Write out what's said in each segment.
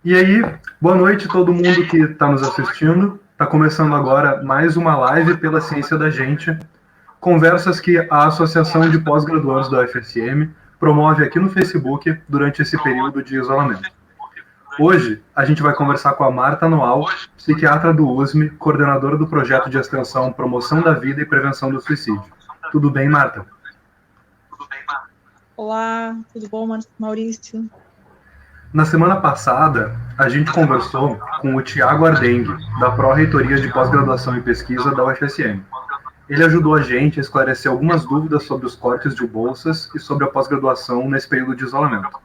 E aí, boa noite a todo mundo que está nos assistindo. Está começando agora mais uma live pela Ciência da Gente, conversas que a Associação de Pós-Graduandos da UFSM promove aqui no Facebook durante esse período de isolamento. Hoje, a gente vai conversar com a Marta Noal, psiquiatra do USM, coordenadora do projeto de extensão Promoção da Vida e Prevenção do Suicídio. Tudo bem, Marta? Olá, tudo bom, Maurício? Na semana passada, a gente conversou com o Tiago Ardengue, da Pró-Reitoria de Pós-Graduação e Pesquisa da UFSM. Ele ajudou a gente a esclarecer algumas dúvidas sobre os cortes de bolsas e sobre a pós-graduação nesse período de isolamento.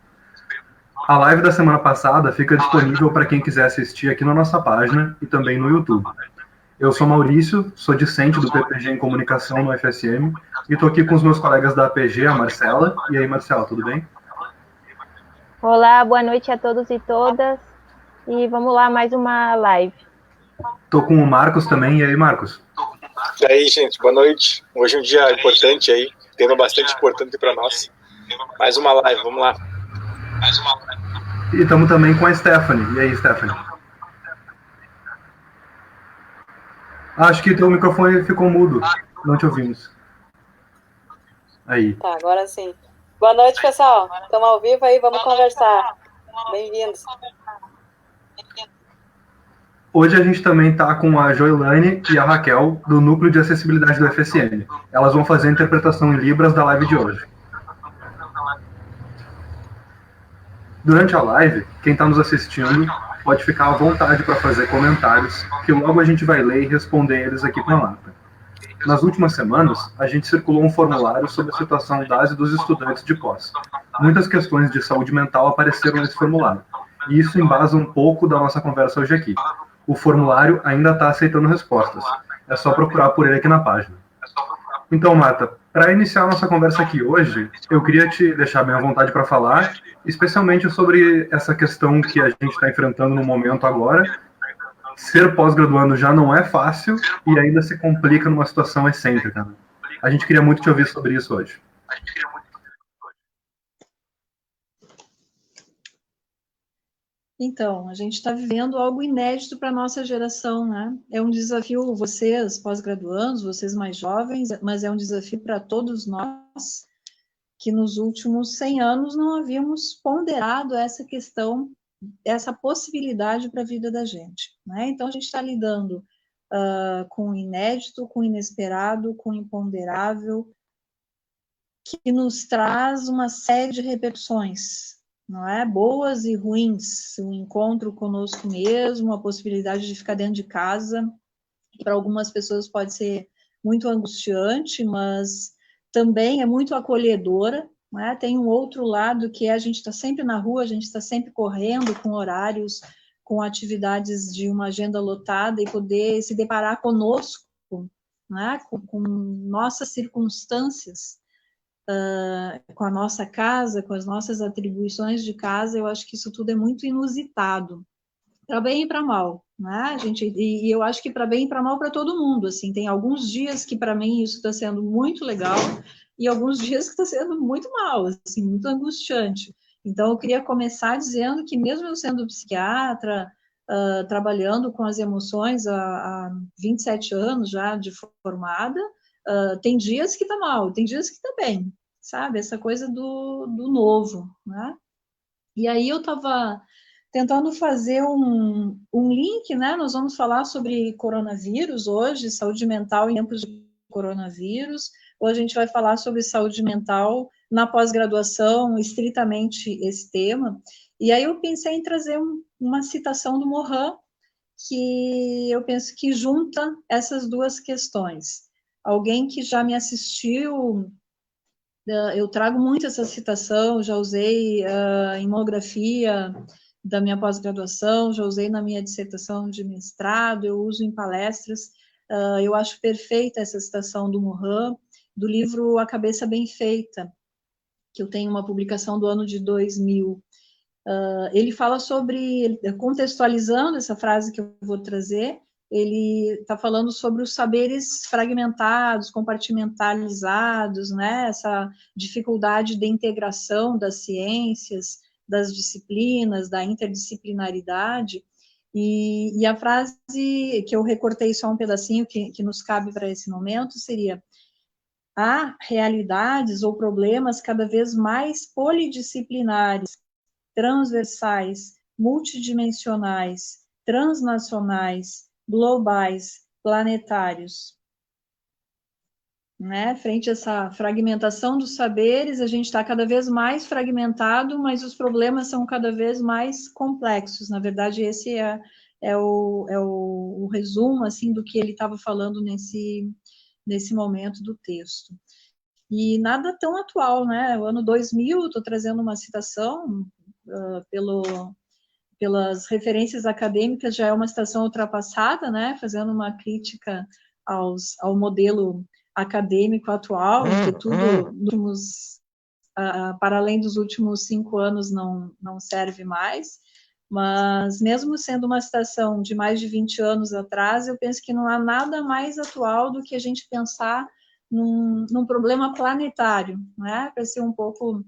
A live da semana passada fica disponível para quem quiser assistir aqui na nossa página e também no YouTube. Eu sou Maurício, sou discente do PPG em Comunicação no UFSM e estou aqui com os meus colegas da APG, a Marcela. E aí, Marcela, tudo bem? Olá, boa noite a todos e todas. E vamos lá, mais uma live. Estou com o Marcos também. E aí, Marcos? E aí, gente, boa noite. Hoje é um dia importante aí, tema bastante importante para nós. Mais uma live, vamos lá. E estamos também com a Stephanie. E aí, Stephanie? Acho que teu microfone ficou mudo. Não te ouvimos. Aí. Tá, agora sim. Boa noite, pessoal. Estamos ao vivo aí, vamos conversar. Bem-vindos. Hoje a gente também está com a Joilane e a Raquel, do Núcleo de Acessibilidade do UFSM. Elas vão fazer a interpretação em Libras da live de hoje. Durante a live, quem está nos assistindo pode ficar à vontade para fazer comentários, que logo a gente vai ler e responder eles aqui com a Marta. Nas últimas semanas, a gente circulou um formulário sobre a situação das e dos estudantes de pós. Muitas questões de saúde mental apareceram nesse formulário, e isso embasa um pouco da nossa conversa hoje aqui. O formulário ainda está aceitando respostas. É só procurar por ele aqui na página. Então, Marta, para iniciar a nossa conversa aqui hoje, eu queria te deixar bem à vontade para falar, especialmente sobre essa questão que a gente está enfrentando no momento agora. Ser pós-graduando já não é fácil e ainda se complica numa situação excêntrica. A gente queria muito te ouvir sobre isso hoje. Então, a gente está vivendo algo inédito para a nossa geração, né? É um desafio, vocês pós-graduandos, vocês mais jovens, mas é um desafio para todos nós que nos últimos 100 anos não havíamos ponderado essa questão, essa possibilidade para a vida da gente, né? Então, a gente está lidando com o inédito, com o inesperado, com o imponderável, que nos traz uma série de repercussões, não é? Boas e ruins, o encontro conosco mesmo, a possibilidade de ficar dentro de casa, que para algumas pessoas pode ser muito angustiante, mas também é muito acolhedora, não é? Tem um outro lado que é a gente está sempre na rua, a gente está sempre correndo com horários, com atividades de uma agenda lotada e poder se deparar conosco, não é? com nossas circunstâncias, com a nossa casa, com as nossas atribuições de casa, eu acho que isso tudo é muito inusitado, para bem e para mal, né? E eu acho que para bem e para mal para todo mundo, assim, tem alguns dias que para mim isso está sendo muito legal e alguns dias que está sendo muito mal, assim, muito angustiante. Então eu queria começar dizendo que mesmo eu sendo psiquiatra, trabalhando com as emoções há 27 anos já de formada, tem dias que tá mal, tem dias que tá bem, sabe? Essa coisa do novo, né? E aí eu estava tentando fazer um link, né? Nós vamos falar sobre coronavírus hoje, saúde mental em tempos de coronavírus. Hoje a gente vai falar sobre saúde mental na pós-graduação, estritamente esse tema. E aí eu pensei em trazer uma citação do Morin, que eu penso que junta essas duas questões. Alguém que já me assistiu, eu trago muito essa citação, já usei em monografia da minha pós-graduação, já usei na minha dissertação de mestrado, eu uso em palestras, eu acho perfeita essa citação do Morin, do livro A Cabeça Bem Feita, que eu tenho uma publicação do ano de 2000. Ele fala sobre, contextualizando essa frase que eu vou trazer, ele está falando sobre os saberes fragmentados, compartimentalizados, né? Essa dificuldade de integração das ciências, das disciplinas, da interdisciplinaridade, e a frase que eu recortei só um pedacinho que nos cabe para esse momento seria: há realidades ou problemas cada vez mais polidisciplinares, transversais, multidimensionais, transnacionais, globais, planetários. Né? Frente a essa fragmentação dos saberes, a gente está cada vez mais fragmentado, mas os problemas são cada vez mais complexos. Na verdade, esse é o resumo assim, do que ele estava falando nesse momento do texto. E nada tão atual, né? O ano 2000, estou trazendo uma citação pelas referências acadêmicas, já é uma citação ultrapassada, né? Fazendo uma crítica ao modelo acadêmico atual, que tudo para além dos últimos 5 anos não serve mais, mas mesmo sendo uma citação de mais de 20 anos atrás, eu penso que não há nada mais atual do que a gente pensar num problema planetário, né? Para ser um pouco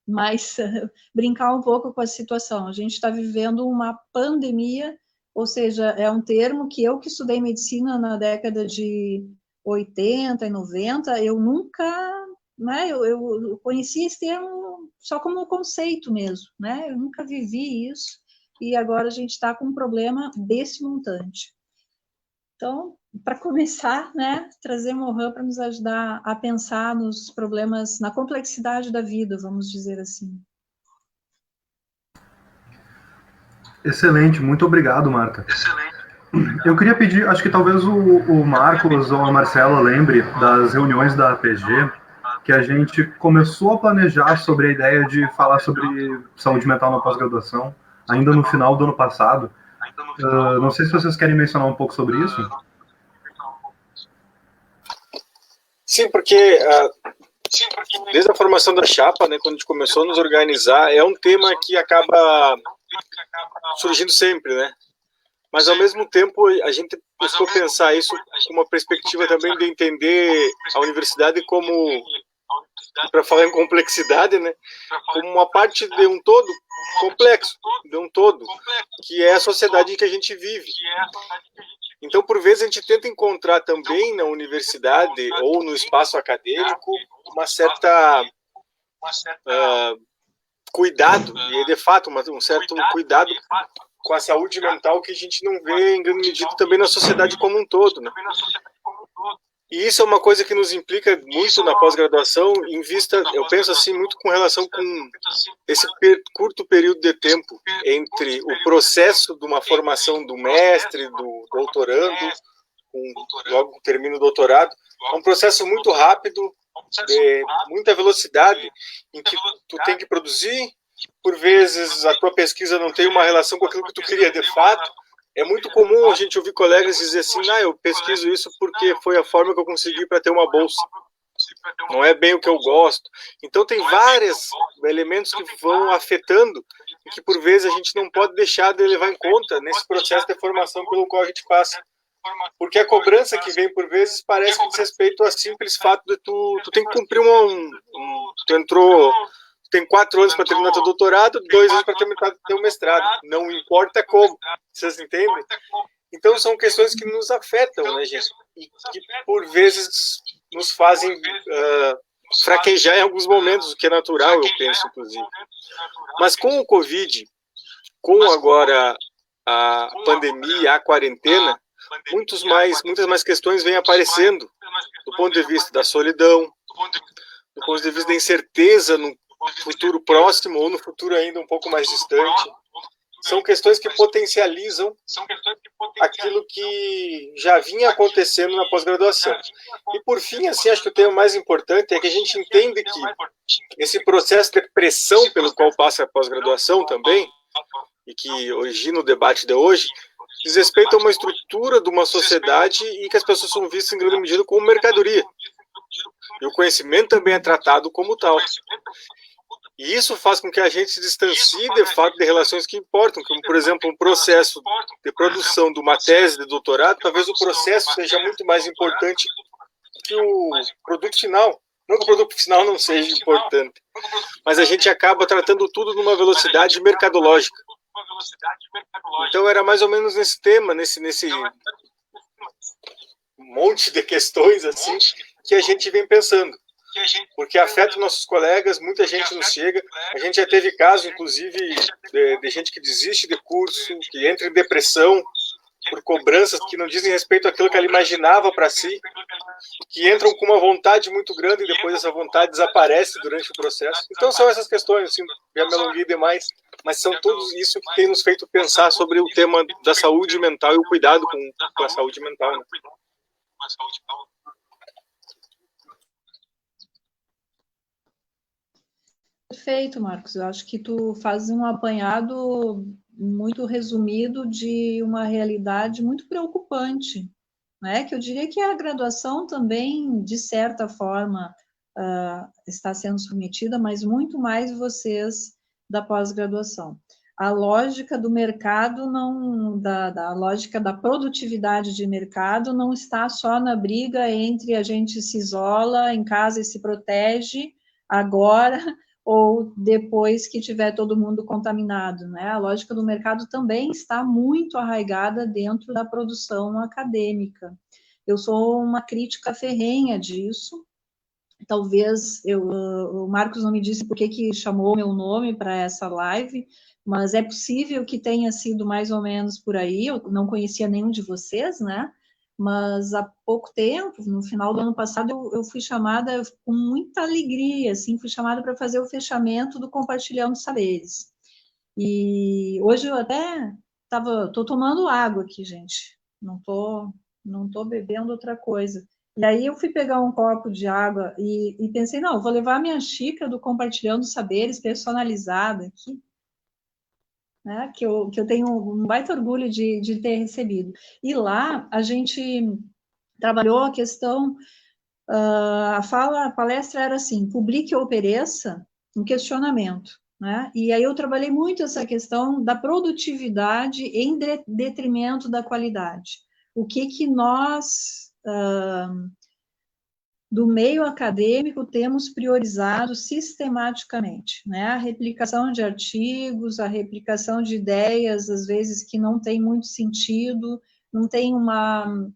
mais, brincar um pouco com a situação. A gente está vivendo uma pandemia, ou seja, é um termo que eu que estudei medicina na década de 80 e 90, eu nunca, né, eu conheci esse termo só como conceito mesmo, né, eu nunca vivi isso, e agora a gente está com um problema desse montante. Então, para começar, né, trazer Morin para nos ajudar a pensar nos problemas, na complexidade da vida, vamos dizer assim. Excelente, muito obrigado, Marta. Excelente. Eu queria pedir, acho que talvez o Marcos ou a Marcela lembre das reuniões da APG, que a gente começou a planejar sobre a ideia de falar sobre saúde mental na pós-graduação, ainda no final do ano passado. Não sei se vocês querem mencionar um pouco sobre isso. Sim, porque desde a formação da chapa, né, quando a gente começou a nos organizar, é um tema que acaba surgindo sempre, né? Mas, ao mesmo tempo, a gente buscou pensar isso com uma perspectiva também de entender a universidade como, para falar em complexidade, né, como uma parte de um todo complexo, de um todo, que é a sociedade em que a gente vive. Então, por vezes, a gente tenta encontrar também na universidade ou no espaço acadêmico uma certa cuidado, e de fato, um certo cuidado com a saúde mental que a gente não vê em grande medida também na sociedade como um todo, né? E isso é uma coisa que nos implica muito na pós-graduação, em vista, eu penso assim, muito com relação com esse curto período de tempo entre o processo de uma formação do mestre, do doutorando, logo termina o doutorado, é um processo muito rápido, de muita velocidade, em que tu tem que produzir, por vezes a tua pesquisa não tem uma relação com aquilo que tu queria de fato. É muito comum a gente ouvir colegas dizer assim, eu pesquiso isso porque foi a forma que eu consegui para ter uma bolsa. Não é bem o que eu gosto. Então tem vários elementos que vão afetando e que por vezes a gente não pode deixar de levar em conta nesse processo de formação pelo qual a gente passa. Porque a cobrança que vem por vezes parece que diz respeito ao simples fato de tu tem que cumprir tu tem 4 anos para terminar teu doutorado, 2 anos para terminar teu mestrado. Não importa como. Vocês entendem? Então são questões que nos afetam, né, gente? E que por vezes nos fazem fraquejar em alguns momentos, o que é natural, eu penso, inclusive. Mas com o Covid, com agora a pandemia, a quarentena, muitas mais questões vêm aparecendo do ponto de vista da solidão, do ponto de vista da incerteza no futuro próximo ou no futuro ainda um pouco mais distante. São questões que potencializam aquilo que já vinha acontecendo na pós-graduação. E por fim, assim, acho que o tema mais importante é que a gente entende que esse processo de pressão pelo qual passa a pós-graduação também, e que origina o debate de hoje, diz respeito a uma estrutura de uma sociedade e que as pessoas são vistas em grande medida como mercadoria. E o conhecimento também é tratado como tal. E isso faz com que a gente se distancie, de fato, de relações que importam, como, por exemplo, um processo de produção de uma tese de doutorado. Talvez o processo seja muito mais importante que o produto final. Não que o produto final não seja importante, mas a gente acaba tratando tudo numa velocidade mercadológica. Então era mais ou menos nesse tema, nesse monte de questões assim que a gente vem pensando. Porque afeta nossos colegas, muita gente nos chega. A gente já teve caso, inclusive, de gente que desiste de curso, que entra em depressão por cobranças que não dizem respeito àquilo que ela imaginava para si, que entram com uma vontade muito grande e depois essa vontade desaparece durante o processo. Então são essas questões, assim, já me alonguei demais, mas são tudo isso que tem nos feito pensar sobre o tema da saúde mental e o cuidado com a saúde mental, né? Perfeito, Marcos. Eu acho que tu fazes um apanhado muito resumido de uma realidade muito preocupante, né? Que eu diria que a graduação também, de certa forma, está sendo submetida, mas muito mais vocês da pós-graduação. A lógica do mercado, da lógica da produtividade de mercado não está só na briga entre a gente se isola em casa e se protege agora ou depois que tiver todo mundo contaminado, né? A lógica do mercado também está muito arraigada dentro da produção acadêmica. Eu sou uma crítica ferrenha disso. Talvez o Marcos não me disse por que chamou meu nome para essa live, mas é possível que tenha sido mais ou menos por aí. Eu não conhecia nenhum de vocês, né? Mas há pouco tempo, no final do ano passado, eu fui chamada com muita alegria, assim, fui chamada para fazer o fechamento do Compartilhando Saberes. E hoje eu até tô tomando água aqui, gente. Não tô bebendo outra coisa. E aí eu fui pegar um copo de água e pensei, não, eu vou levar a minha xícara do Compartilhando Saberes personalizada aqui, né, que eu tenho um baita orgulho de ter recebido. E lá a gente trabalhou a questão, a palestra era assim, publique ou pereça, um questionamento, né? E aí eu trabalhei muito essa questão da produtividade em detrimento da qualidade. O que nós, do meio acadêmico, temos priorizado sistematicamente, né? A replicação de artigos, a replicação de ideias, às vezes que não tem muito sentido, não tem uma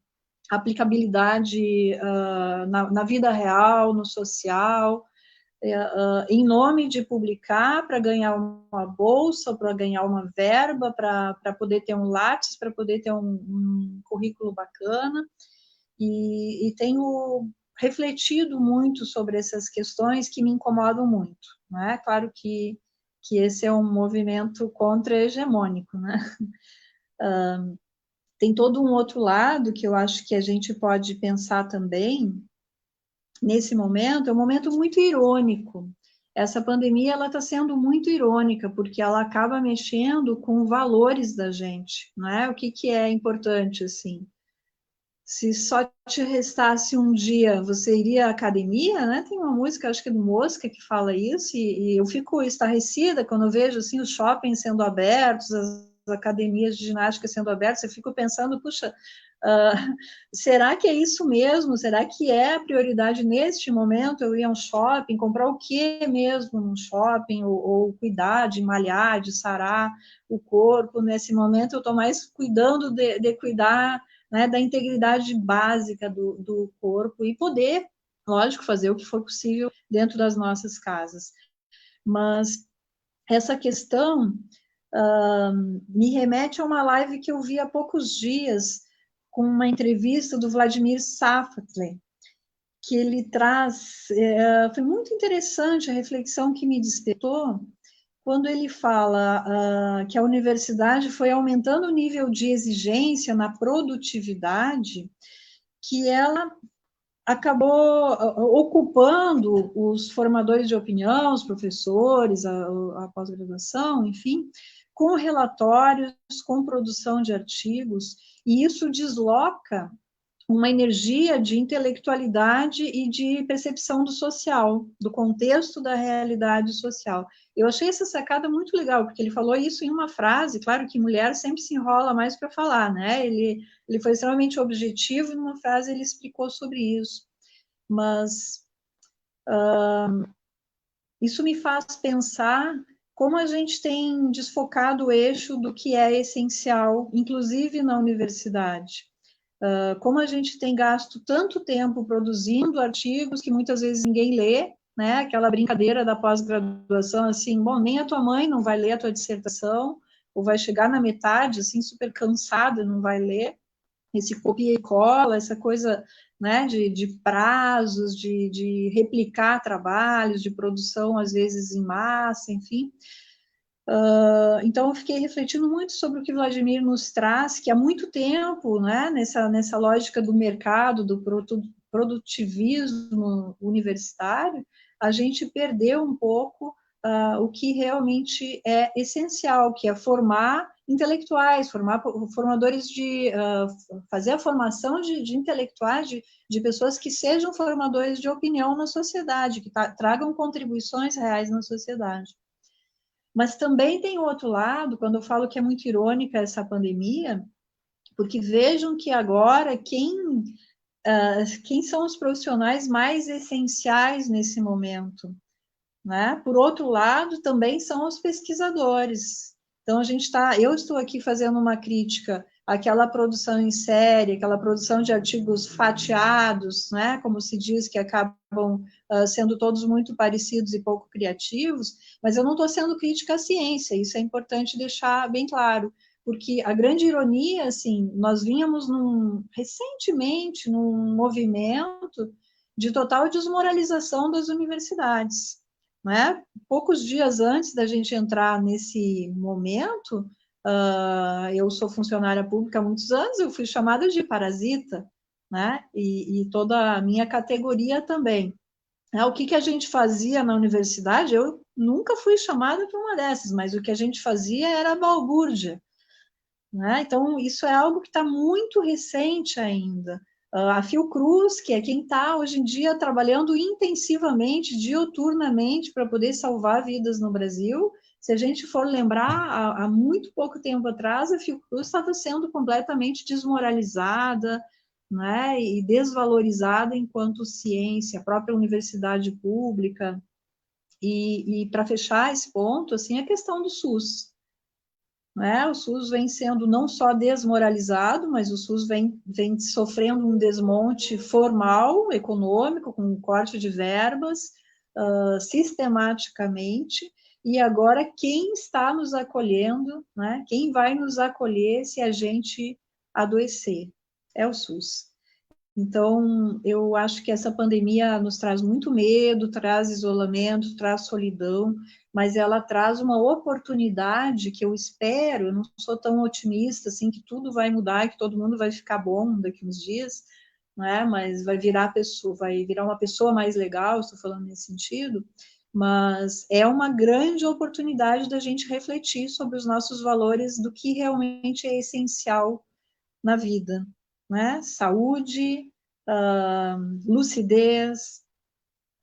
aplicabilidade na vida real, no social, em nome de publicar para ganhar uma bolsa, para ganhar uma verba, para poder ter um Lattes, para poder ter um currículo bacana, e tenho refletido muito sobre essas questões que me incomodam muito, né? Claro que esse é um movimento contra-hegemônico, né? Tem todo um outro lado que eu acho que a gente pode pensar também, nesse momento, é um momento muito irônico. Essa pandemia, ela está sendo muito irônica, porque ela acaba mexendo com valores da gente, não é? O que é importante, assim? Se só te restasse um dia, você iria à academia, né? Tem uma música, acho que é do Mosca, que fala isso, e eu fico estarrecida quando eu vejo, assim, os shoppings sendo abertos, as academias de ginástica sendo abertas, eu fico pensando, puxa, será que é isso mesmo? Será que é a prioridade neste momento? Eu ir a um shopping, comprar o que mesmo num shopping, ou cuidar de malhar, de sarar o corpo? Nesse momento eu estou mais cuidando de cuidar, né, da integridade básica do corpo e poder, lógico, fazer o que for possível dentro das nossas casas. Mas essa questão me remete a uma live que eu vi há poucos dias, com uma entrevista do Vladimir Safatli, que ele traz, foi muito interessante a reflexão que me despertou, quando ele fala que a universidade foi aumentando o nível de exigência na produtividade, que ela acabou ocupando os formadores de opinião, os professores, a pós-graduação, enfim, com relatórios, com produção de artigos, e isso desloca uma energia de intelectualidade e de percepção do social, do contexto da realidade social. Eu achei essa sacada muito legal, porque ele falou isso em uma frase, claro que mulher sempre se enrola mais para falar, né? Ele foi extremamente objetivo, e numa frase ele explicou sobre isso. Mas Isso me faz pensar como a gente tem desfocado o eixo do que é essencial, inclusive na universidade. Como a gente tem gasto tanto tempo produzindo artigos que muitas vezes ninguém lê, né? Aquela brincadeira da pós-graduação, assim, bom, nem a tua mãe não vai ler a tua dissertação, ou vai chegar na metade, assim, super cansada, não vai ler. Esse copia e cola, essa coisa, né, de prazos, de replicar trabalhos, de produção, às vezes, em massa, enfim. Então, eu fiquei refletindo muito sobre o que Vladimir nos traz, que há muito tempo, né, nessa lógica do mercado, do produtivismo universitário, a gente perdeu um pouco o que realmente é essencial, que é formar intelectuais, formadores fazer a formação de intelectuais, de pessoas que sejam formadores de opinião na sociedade, que tragam contribuições reais na sociedade. Mas também tem outro lado, quando eu falo que é muito irônica essa pandemia, porque vejam que agora quem são os profissionais mais essenciais nesse momento, né? Por outro lado, também são os pesquisadores. Então, eu estou aqui fazendo uma crítica àquela produção em série, aquela produção de artigos fatiados, né? Como se diz, que acabam sendo todos muito parecidos e pouco criativos, mas eu não estou sendo crítica à ciência, isso é importante deixar bem claro, porque a grande ironia, assim, nós vínhamos recentemente num movimento de total desmoralização das universidades, né? Poucos dias antes da gente entrar nesse momento, eu sou funcionária pública há muitos anos, eu fui chamada de parasita, né? E toda a minha categoria também. O que a gente fazia na universidade, eu nunca fui chamada para uma dessas, mas o que a gente fazia era balbúrdia, né? Então, isso é algo que está muito recente ainda. A Fiocruz, que é quem está hoje em dia trabalhando intensivamente, diuturnamente, para poder salvar vidas no Brasil. Se a gente for lembrar, há muito pouco tempo atrás, a Fiocruz estava sendo completamente desmoralizada, né, e desvalorizada enquanto ciência, a própria universidade pública. E para fechar esse ponto, assim, a questão do SUS. Né? O SUS vem sendo não só desmoralizado, mas o SUS vem sofrendo um desmonte formal, econômico, com um corte de verbas, sistematicamente, e agora quem está nos acolhendo, né? Quem vai nos acolher se a gente adoecer? É o SUS. Então, eu acho que essa pandemia nos traz muito medo, traz isolamento, traz solidão, mas ela traz uma oportunidade que eu espero, eu não sou tão otimista, assim, que tudo vai mudar, que todo mundo vai ficar bom daqui uns dias, né, mas vai virar uma pessoa mais legal, estou falando nesse sentido, mas é uma grande oportunidade da gente refletir sobre os nossos valores, do que realmente é essencial na vida, né? Saúde, lucidez,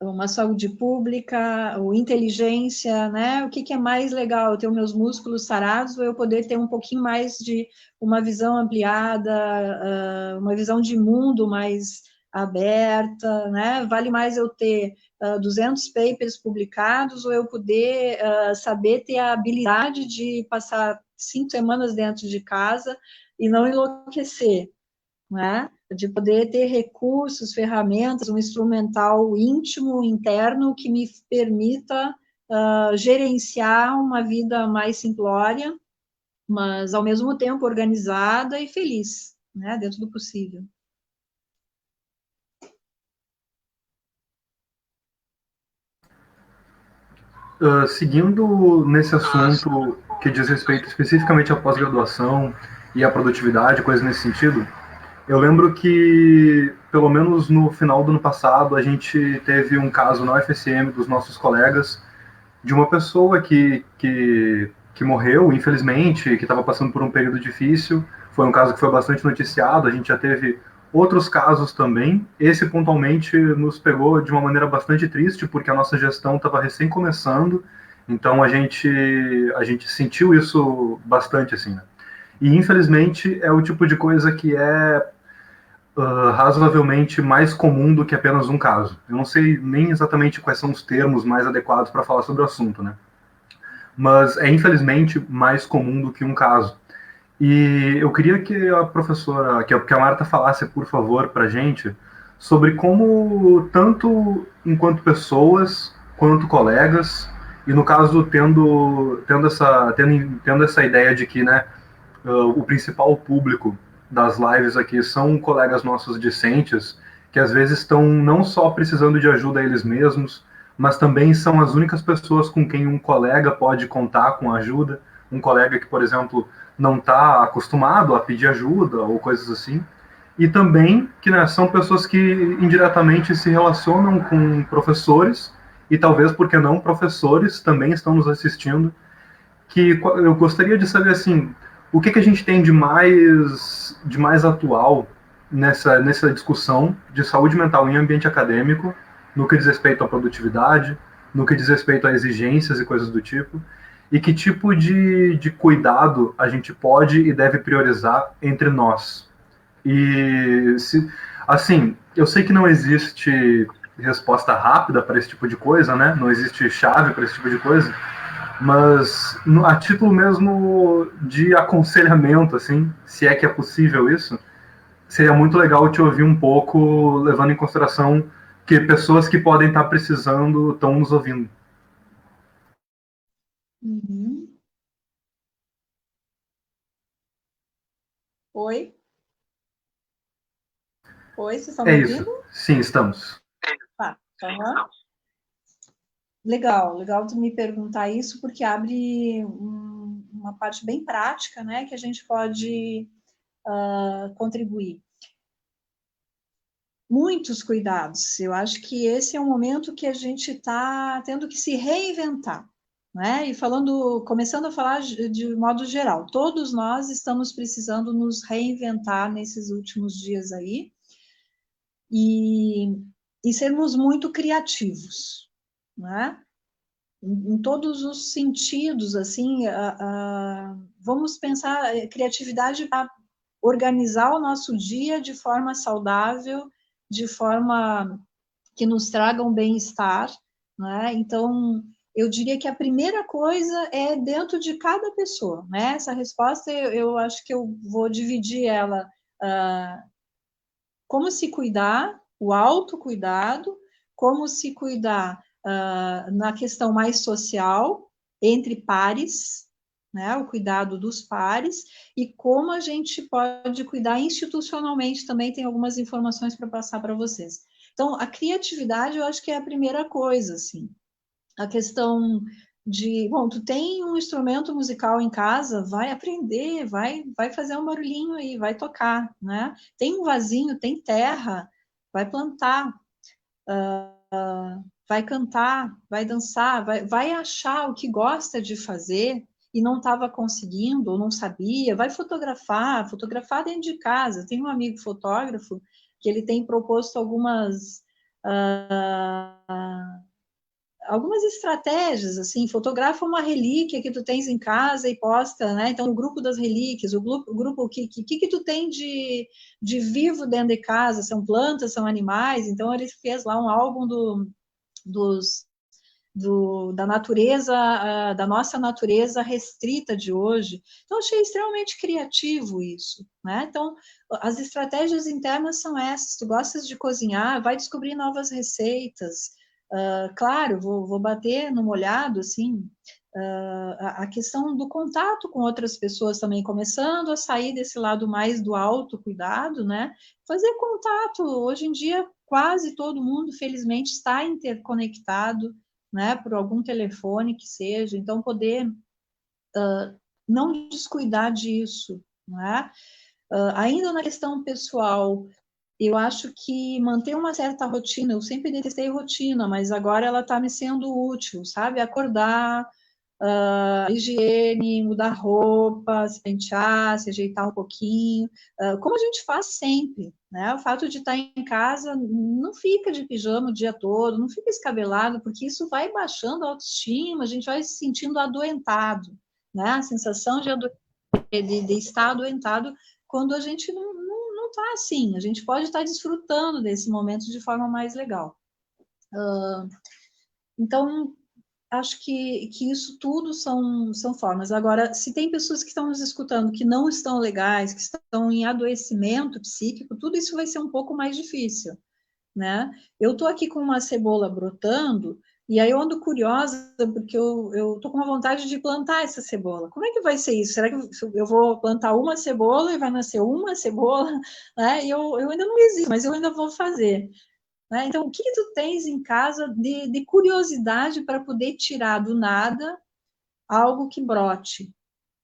uma saúde pública, ou inteligência, né? O que é mais legal? Eu ter meus músculos sarados ou eu poder ter um pouquinho mais de uma visão ampliada, uma visão de mundo mais aberta, né? Vale mais eu ter 200 papers publicados ou eu poder saber ter a habilidade de passar 5 semanas dentro de casa e não enlouquecer, né? De poder ter recursos, ferramentas, um instrumental íntimo, interno, que me permita gerenciar uma vida mais simplória, mas ao mesmo tempo organizada e feliz, né? Dentro do possível. Seguindo nesse assunto que diz respeito especificamente à pós-graduação e à produtividade, coisas nesse sentido, eu lembro que, pelo menos no final do ano passado, a gente teve um caso na UFSM dos nossos colegas de uma pessoa que morreu, infelizmente, que estava passando por um período difícil. Foi um caso que foi bastante noticiado, a gente já teve outros casos também. Esse, pontualmente, nos pegou de uma maneira bastante triste, porque a nossa gestão estava recém começando, então a gente sentiu isso bastante, assim, né? E, infelizmente, é o tipo de coisa que razoavelmente mais comum do que apenas um caso. Eu não sei nem exatamente quais são os termos mais adequados para falar sobre o assunto, né? Mas é infelizmente mais comum do que um caso. E eu queria que a professora, que a Marta falasse, por favor, para a gente, sobre como, tanto enquanto pessoas, quanto colegas, e no caso, tendo essa ideia de que, né, o principal público das lives aqui são colegas nossos discentes, que às vezes estão não só precisando de ajuda eles mesmos, mas também são as únicas pessoas com quem um colega pode contar com ajuda, um colega que, por exemplo, não está acostumado a pedir ajuda ou coisas assim, e também que, né, são pessoas que indiretamente se relacionam com professores, e talvez, porque não, professores também estão nos assistindo, que eu gostaria de saber, assim, o que a gente tem de mais atual nessa discussão de saúde mental em ambiente acadêmico, no que diz respeito à produtividade, no que diz respeito a exigências e coisas do tipo, e que tipo de cuidado a gente pode e deve priorizar entre nós. E, assim, eu sei que não existe resposta rápida para esse tipo de coisa, né? Não existe chave para esse tipo de coisa, mas a título mesmo de aconselhamento, assim, se é que é possível isso, seria muito legal te ouvir um pouco, levando em consideração que pessoas que podem estar precisando estão nos ouvindo. Uhum. Oi? Oi, vocês estão me ouvindo? Isso. Sim, estamos. Tá. Uhum. Legal tu me perguntar isso, porque abre uma parte bem prática, né, que a gente pode contribuir. Muitos cuidados. Eu acho que esse é um momento que a gente está tendo que se reinventar, né? E começando a falar de modo geral, todos nós estamos precisando nos reinventar nesses últimos dias aí e sermos muito criativos, né? Em todos os sentidos, assim, vamos pensar criatividade para organizar o nosso dia de forma saudável, de forma que nos traga um bem-estar, né? Então, eu diria que a primeira coisa é dentro de cada pessoa, né? Essa resposta, eu acho que eu vou dividir ela, como se cuidar, o autocuidado, como se cuidar na questão mais social, entre pares, né, o cuidado dos pares, e como a gente pode cuidar institucionalmente, também tem algumas informações para passar para vocês. Então, a criatividade, eu acho que é a primeira coisa, assim. A questão de, bom, tu tem um instrumento musical em casa, vai aprender, vai fazer um barulhinho aí, vai tocar, né? Tem um vasinho, tem terra, vai plantar, vai cantar, vai dançar, vai achar o que gosta de fazer e não estava conseguindo ou não sabia, vai fotografar dentro de casa. Tem um amigo fotógrafo que ele tem proposto algumas estratégias, assim, fotografa uma relíquia que tu tens em casa e posta, né? Então, o grupo das relíquias, o grupo o que tu tem de vivo dentro de casa, são plantas, são animais, então ele fez lá um álbum da natureza, da nossa natureza restrita de hoje. Então, achei extremamente criativo isso, né? Então, as estratégias internas são essas. Tu gostas de cozinhar, vai descobrir novas receitas. Claro, vou bater no molhado, assim, a questão do contato com outras pessoas também, começando a sair desse lado mais do autocuidado, né? Fazer contato. Hoje em dia, quase todo mundo, felizmente, está interconectado, né, por algum telefone que seja, então poder não descuidar disso, né? Ainda na questão pessoal, eu acho que manter uma certa rotina, eu sempre detestei rotina, mas agora ela está me sendo útil, sabe? Acordar, higiene, mudar roupa, se pentear, se ajeitar um pouquinho, como a gente faz sempre, né? O fato de estar em casa, não fica de pijama o dia todo, não fica escabelado, porque isso vai baixando a autoestima, a gente vai se sentindo adoentado, né? A sensação de estar adoentado quando a gente não tá, sim, a gente pode estar desfrutando desse momento de forma mais legal. Então, acho que isso tudo são formas. Agora, se tem pessoas que estão nos escutando que não estão legais, que estão em adoecimento psíquico, tudo isso vai ser um pouco mais difícil, né? Eu estou aqui com uma cebola brotando, e aí eu ando curiosa, porque eu tô com uma vontade de plantar essa cebola. Como é que vai ser isso? Será que eu vou plantar uma cebola e vai nascer uma cebola? Né? E eu ainda não existo, mas eu ainda vou fazer. Né? Então, o que tu tens em casa de curiosidade para poder tirar do nada algo que brote?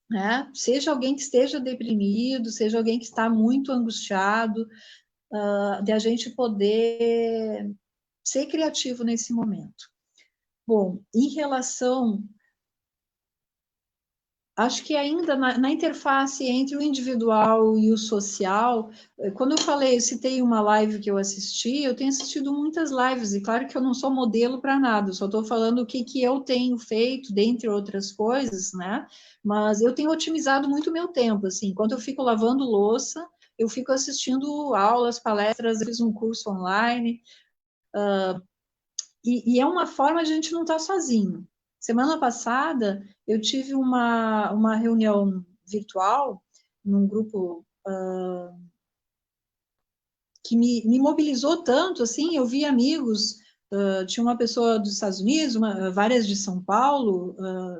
Né? Seja alguém que esteja deprimido, seja alguém que está muito angustiado, de a gente poder ser criativo nesse momento. Bom, em relação... Acho que ainda na interface entre o individual e o social, quando eu citei uma live que eu assisti, eu tenho assistido muitas lives, e claro que eu não sou modelo para nada, eu só estou falando o que eu tenho feito, dentre outras coisas, né? Mas eu tenho otimizado muito o meu tempo, assim, enquanto eu fico lavando louça, eu fico assistindo aulas, palestras, eu fiz um curso online, e é uma forma de a gente não estar sozinho. Semana passada, eu tive uma reunião virtual, num grupo que me mobilizou tanto, assim, eu vi amigos, tinha uma pessoa dos Estados Unidos, várias de São Paulo,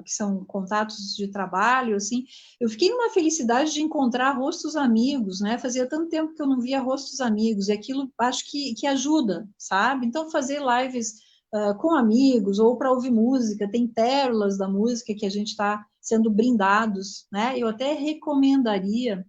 que são contatos de trabalho, assim, eu fiquei numa felicidade de encontrar rostos amigos, né, fazia tanto tempo que eu não via rostos amigos, e aquilo acho que ajuda, sabe? Então, fazer lives com amigos, ou para ouvir música, tem pérolas da música que a gente está sendo brindados, né, eu até recomendaria.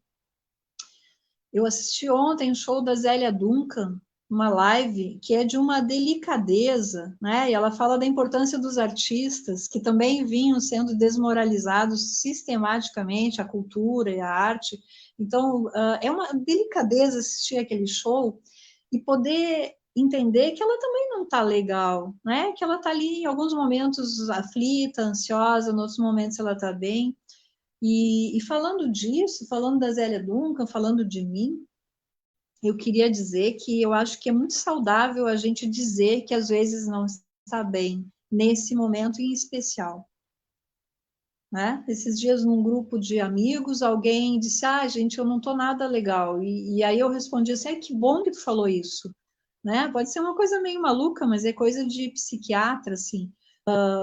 Eu assisti ontem o show da Zélia Duncan, uma live que é de uma delicadeza, né? E ela fala da importância dos artistas, que também vinham sendo desmoralizados sistematicamente, a cultura e a arte. Então, é uma delicadeza assistir aquele show e poder entender que ela também não está legal, né? Que ela está ali em alguns momentos aflita, ansiosa, em outros momentos ela está bem. E falando disso, falando da Zélia Duncan, falando de mim, eu queria dizer que eu acho que é muito saudável a gente dizer que às vezes não está bem, nesse momento em especial. Né? Esses dias, num grupo de amigos, alguém disse, gente, eu não estou nada legal. E aí eu respondi assim, que bom que tu falou isso. Né? Pode ser uma coisa meio maluca, mas é coisa de psiquiatra, assim.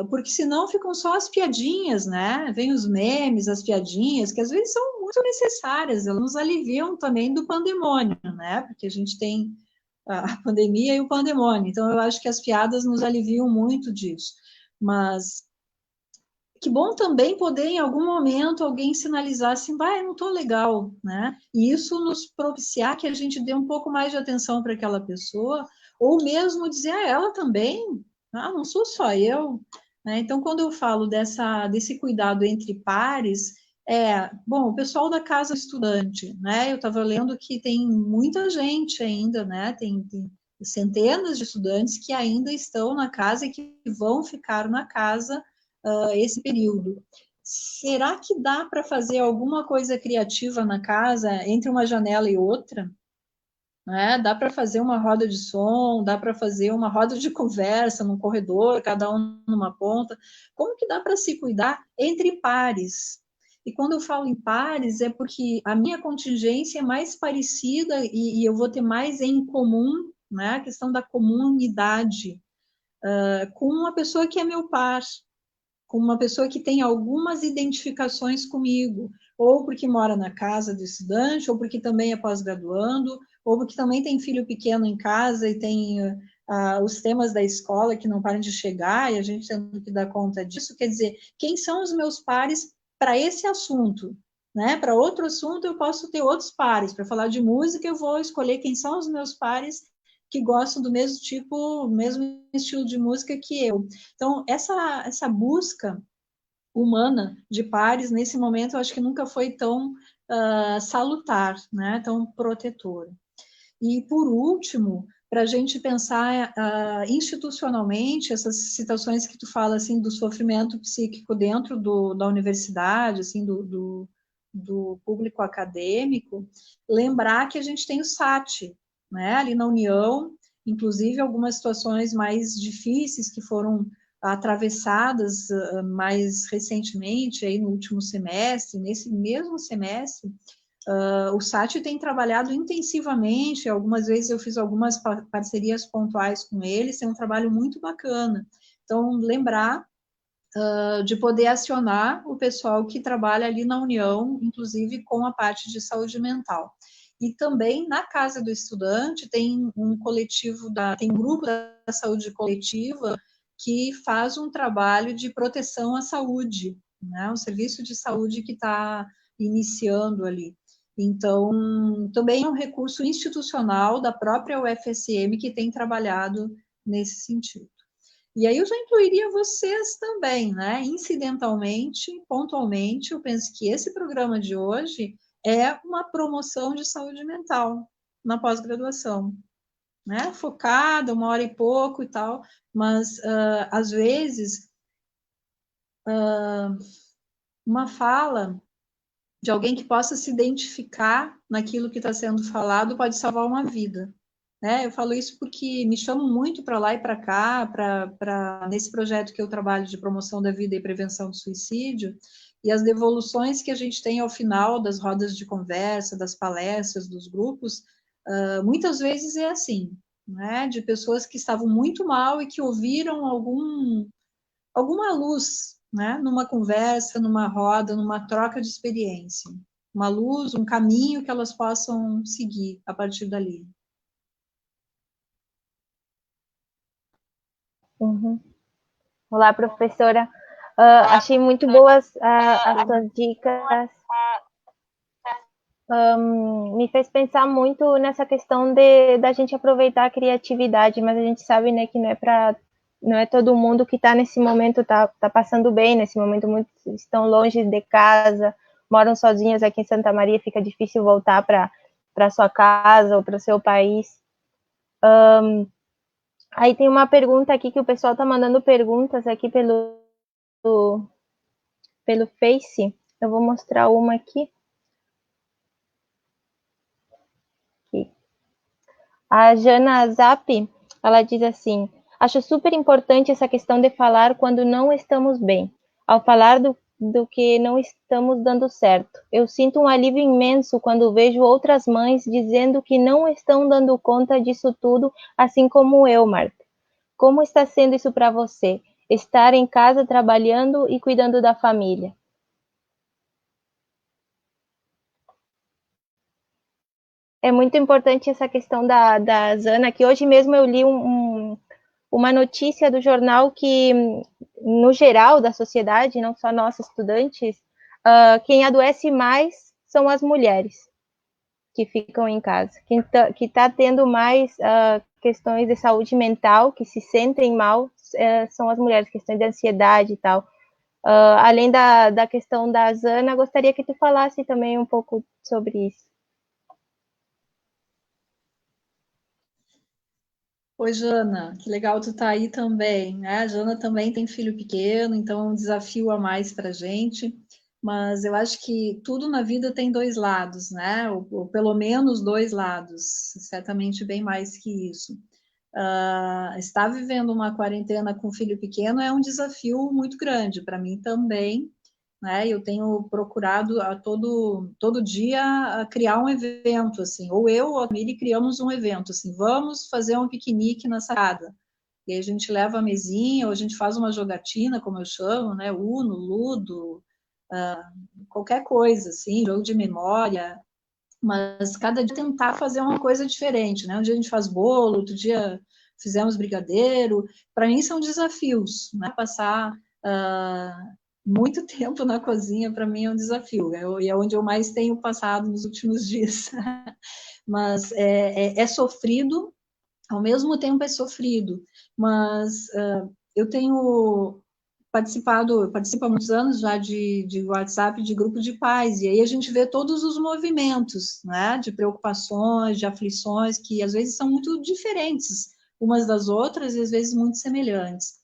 Porque senão ficam só as piadinhas, né? Vem os memes, as piadinhas, que às vezes são muito necessárias, elas nos aliviam também do pandemônio, né? Porque a gente tem a pandemia e o pandemônio, então eu acho que as piadas nos aliviam muito disso. Mas que bom também poder, em algum momento, alguém sinalizar assim, eu não estou legal, né? E isso nos propiciar que a gente dê um pouco mais de atenção para aquela pessoa, ou mesmo dizer, ela também, não sou só eu. Né? Então, quando eu falo desse cuidado entre pares, bom, o pessoal da casa estudante, né? Eu estava lendo que tem muita gente ainda, né? Tem centenas de estudantes que ainda estão na casa e que vão ficar na casa esse período. Será que dá para fazer alguma coisa criativa na casa entre uma janela e outra? Né? Dá para fazer uma roda de som, dá para fazer uma roda de conversa num corredor, cada um numa ponta. Como que dá para se cuidar entre pares? E quando eu falo em pares, é porque a minha contingência é mais parecida e eu vou ter mais em comum, né? A questão da comunidade, com uma pessoa que é meu par, com uma pessoa que tem algumas identificações comigo, ou porque mora na casa do estudante, ou porque também é pós-graduando, ou porque também tem filho pequeno em casa e tem os temas da escola que não param de chegar e a gente tendo que dar conta disso. Quer dizer, quem são os meus pares para esse assunto? Né? Para outro assunto, eu posso ter outros pares. Para falar de música, eu vou escolher quem são os meus pares que gostam do mesmo tipo, mesmo estilo de música que eu. Então, essa busca humana de pares, nesse momento, eu acho que nunca foi tão salutar, né? Tão protetora. E, por último, para a gente pensar institucionalmente, essas citações que tu fala, assim, do sofrimento psíquico dentro da universidade, assim, do público acadêmico, lembrar que a gente tem o SAT, né, ali na União, inclusive algumas situações mais difíceis que foram atravessadas mais recentemente, aí no último semestre, nesse mesmo semestre, o SAT tem trabalhado intensivamente, algumas vezes eu fiz algumas parcerias pontuais com eles, tem um trabalho muito bacana. Então, lembrar de poder acionar o pessoal que trabalha ali na União, inclusive com a parte de saúde mental. E também na Casa do Estudante tem um coletivo, tem um grupo da saúde coletiva que faz um trabalho de proteção à saúde, né? Um serviço de saúde que está iniciando ali. Então, também é um recurso institucional da própria UFSM que tem trabalhado nesse sentido. E aí eu já incluiria vocês também, né? Incidentalmente, pontualmente, eu penso que esse programa de hoje é uma promoção de saúde mental na pós-graduação, né? Focada, 1 hora e pouco e tal, mas às vezes uma fala de alguém que possa se identificar naquilo que está sendo falado pode salvar uma vida. Né? Eu falo isso porque me chamam muito para lá e para cá, nesse projeto que eu trabalho de promoção da vida e prevenção do suicídio, e as devoluções que a gente tem ao final das rodas de conversa, das palestras, dos grupos, muitas vezes é assim, né? De pessoas que estavam muito mal e que ouviram alguma luz, né? Numa conversa, numa roda, numa troca de experiência. Uma luz, um caminho que elas possam seguir a partir dali. Uhum. Olá, professora. Achei muito boas as suas dicas. Me fez pensar muito nessa questão da gente aproveitar a criatividade, mas a gente sabe, né, que não é todo mundo que está nesse momento, tá passando bem nesse momento, muitos estão longe de casa, moram sozinhas aqui em Santa Maria, fica difícil voltar para sua casa ou para o seu país. Aí tem uma pergunta aqui que o pessoal está mandando perguntas aqui pelo Face. Eu vou mostrar uma aqui. A Jana Zap, ela diz assim: acho super importante essa questão de falar quando não estamos bem. Ao falar do que não estamos dando certo. Eu sinto um alívio imenso quando vejo outras mães dizendo que não estão dando conta disso tudo, assim como eu, Marta. Como está sendo isso para você? Estar em casa trabalhando e cuidando da família. É muito importante essa questão da Zana, que hoje mesmo eu li uma notícia do jornal que, no geral da sociedade, não só nós estudantes, quem adoece mais são as mulheres que ficam em casa. Que está tendo mais questões de saúde mental, que se sentem mal, são as mulheres, questões de ansiedade e tal. Além da questão da Zana, gostaria que tu falasse também um pouco sobre isso. Oi, Jana, que legal tu tá aí também, né? A Jana também tem filho pequeno, então é um desafio a mais para a gente, mas eu acho que tudo na vida tem dois lados, né? Ou pelo menos dois lados, certamente bem mais que isso. Estar vivendo uma quarentena com filho pequeno é um desafio muito grande, para mim também, né? Eu tenho procurado a todo dia criar um evento, assim, ou eu ou a família criamos um evento, assim, vamos fazer um piquenique na sacada. E aí a gente leva a mesinha, ou a gente faz uma jogatina, como eu chamo, né? Uno, Ludo, qualquer coisa, assim, jogo de memória, mas cada dia tentar fazer uma coisa diferente, né? Um dia a gente faz bolo, outro dia fizemos brigadeiro. Para mim são desafios, né? Passar muito tempo na cozinha, para mim, é um desafio. E é onde eu mais tenho passado nos últimos dias. Mas é sofrido, ao mesmo tempo é sofrido. Mas eu participo há muitos anos já de WhatsApp, de grupo de pais, e aí a gente vê todos os movimentos, né, de preocupações, de aflições, que às vezes são muito diferentes umas das outras e às vezes muito semelhantes.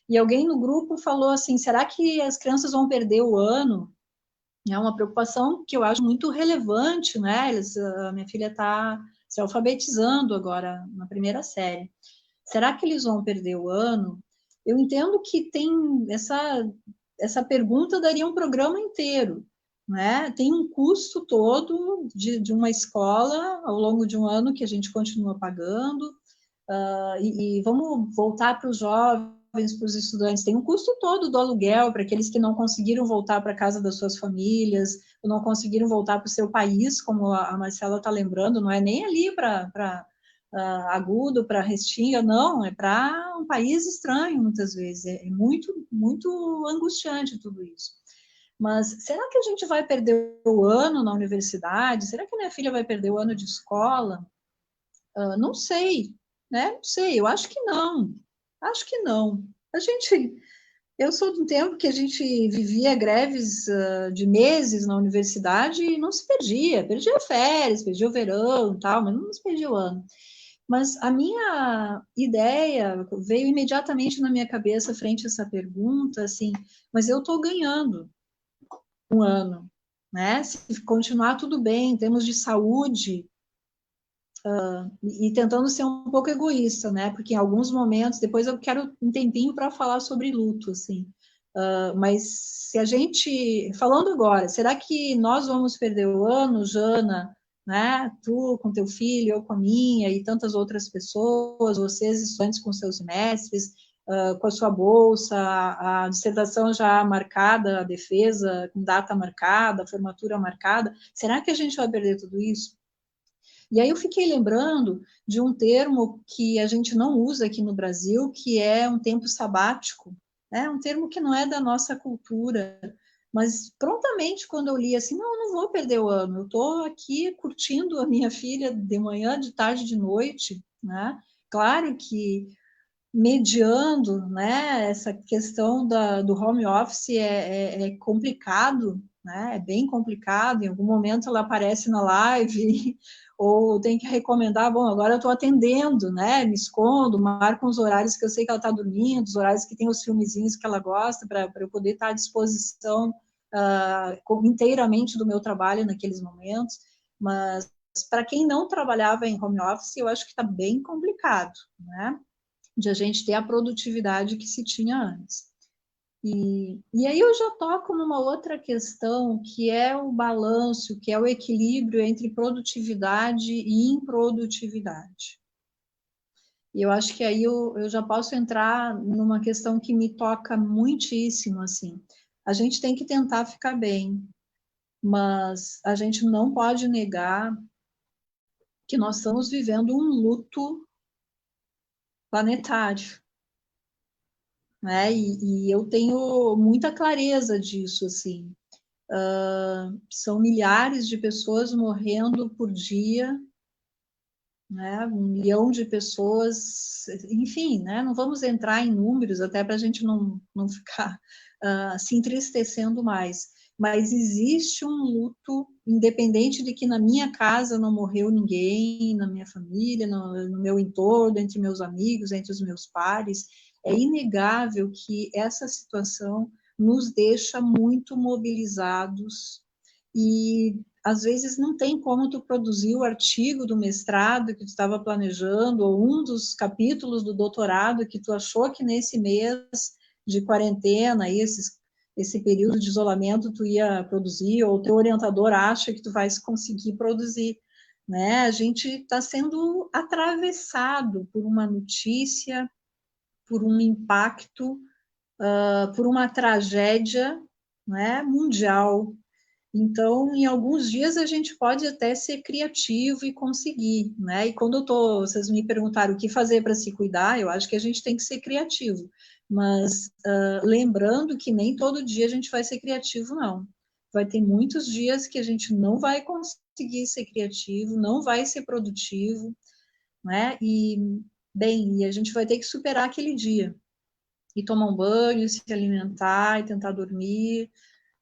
E alguém no grupo falou assim, será que as crianças vão perder o ano? É uma preocupação que eu acho muito relevante, né? A minha filha está se alfabetizando agora na primeira série. Será que eles vão perder o ano? Eu entendo que tem essa pergunta daria um programa inteiro, né? Tem um custo todo de uma escola ao longo de um ano que a gente continua pagando, e vamos voltar para os jovens, para os estudantes, tem um custo todo do aluguel para aqueles que não conseguiram voltar para a casa das suas famílias, ou não conseguiram voltar para o seu país, como a Marcela está lembrando, não é nem ali para Agudo, para Restinga, não, é para um país estranho, muitas vezes, é muito, muito angustiante tudo isso. Mas será que a gente vai perder o ano na universidade? Será que a minha filha vai perder o ano de escola? Não sei, né? Não sei, eu acho que não. Acho que não. Eu sou de um tempo que a gente vivia greves de meses na universidade e não se perdia férias, perdia o verão e tal, mas não se perdia o ano. Mas a minha ideia veio imediatamente na minha cabeça frente a essa pergunta, assim, mas eu estou ganhando um ano, né? Se continuar tudo bem em termos de saúde, e tentando ser um pouco egoísta, né? Porque em alguns momentos, depois eu quero um tempinho para falar sobre luto, assim. Mas se a gente, falando agora, será que nós vamos perder o ano, Jana, né? Tu com teu filho, eu com a minha e tantas outras pessoas, vocês estudantes com seus semestres, com a sua bolsa, a dissertação já marcada, a defesa com data marcada, a formatura marcada, será que a gente vai perder tudo isso? E aí eu fiquei lembrando de um termo que a gente não usa aqui no Brasil, que é um tempo sabático, né? Um termo que não é da nossa cultura, mas prontamente quando eu li assim, não, eu não vou perder o ano, eu estou aqui curtindo a minha filha de manhã, de tarde, de noite, né? Claro que mediando, né, essa questão do home office é complicado, né, é bem complicado, em algum momento ela aparece na live, ou tem que recomendar, bom, agora eu estou atendendo, né, me escondo, marco uns horários que eu sei que ela está dormindo, os horários que tem os filmezinhos que ela gosta, para eu poder estar à disposição inteiramente do meu trabalho naqueles momentos, mas para quem não trabalhava em home office, eu acho que está bem complicado, né, de a gente ter a produtividade que se tinha antes. E aí eu já toco numa outra questão, que é o balanço, que é o equilíbrio entre produtividade e improdutividade. E eu acho que aí eu já posso entrar numa questão que me toca muitíssimo, assim. A gente tem que tentar ficar bem, mas a gente não pode negar que nós estamos vivendo um luto planetário, né? E eu tenho muita clareza disso, assim. São milhares de pessoas morrendo por dia, né? 1 milhão de pessoas, enfim, né? Não vamos entrar em números, até para a gente não ficar se entristecendo mais. Mas existe um luto, independente de que na minha casa não morreu ninguém, na minha família, no meu entorno, entre meus amigos, entre os meus pares. É inegável que essa situação nos deixa muito mobilizados e às vezes não tem como tu produzir o artigo do mestrado que tu estava planejando ou um dos capítulos do doutorado que tu achou que nesse mês de quarentena, esse período de isolamento tu ia produzir, ou o teu orientador acha que tu vais conseguir produzir, né? A gente está sendo atravessado por uma notícia, por um impacto, por uma tragédia, né, mundial. Então, em alguns dias a gente pode até ser criativo e conseguir, né? E quando vocês me perguntaram o que fazer para se cuidar, eu acho que a gente tem que ser criativo. Mas lembrando que nem todo dia a gente vai ser criativo, não. Vai ter muitos dias que a gente não vai conseguir ser criativo, não vai ser produtivo, né? E a gente vai ter que superar aquele dia. E tomar um banho, se alimentar, e tentar dormir,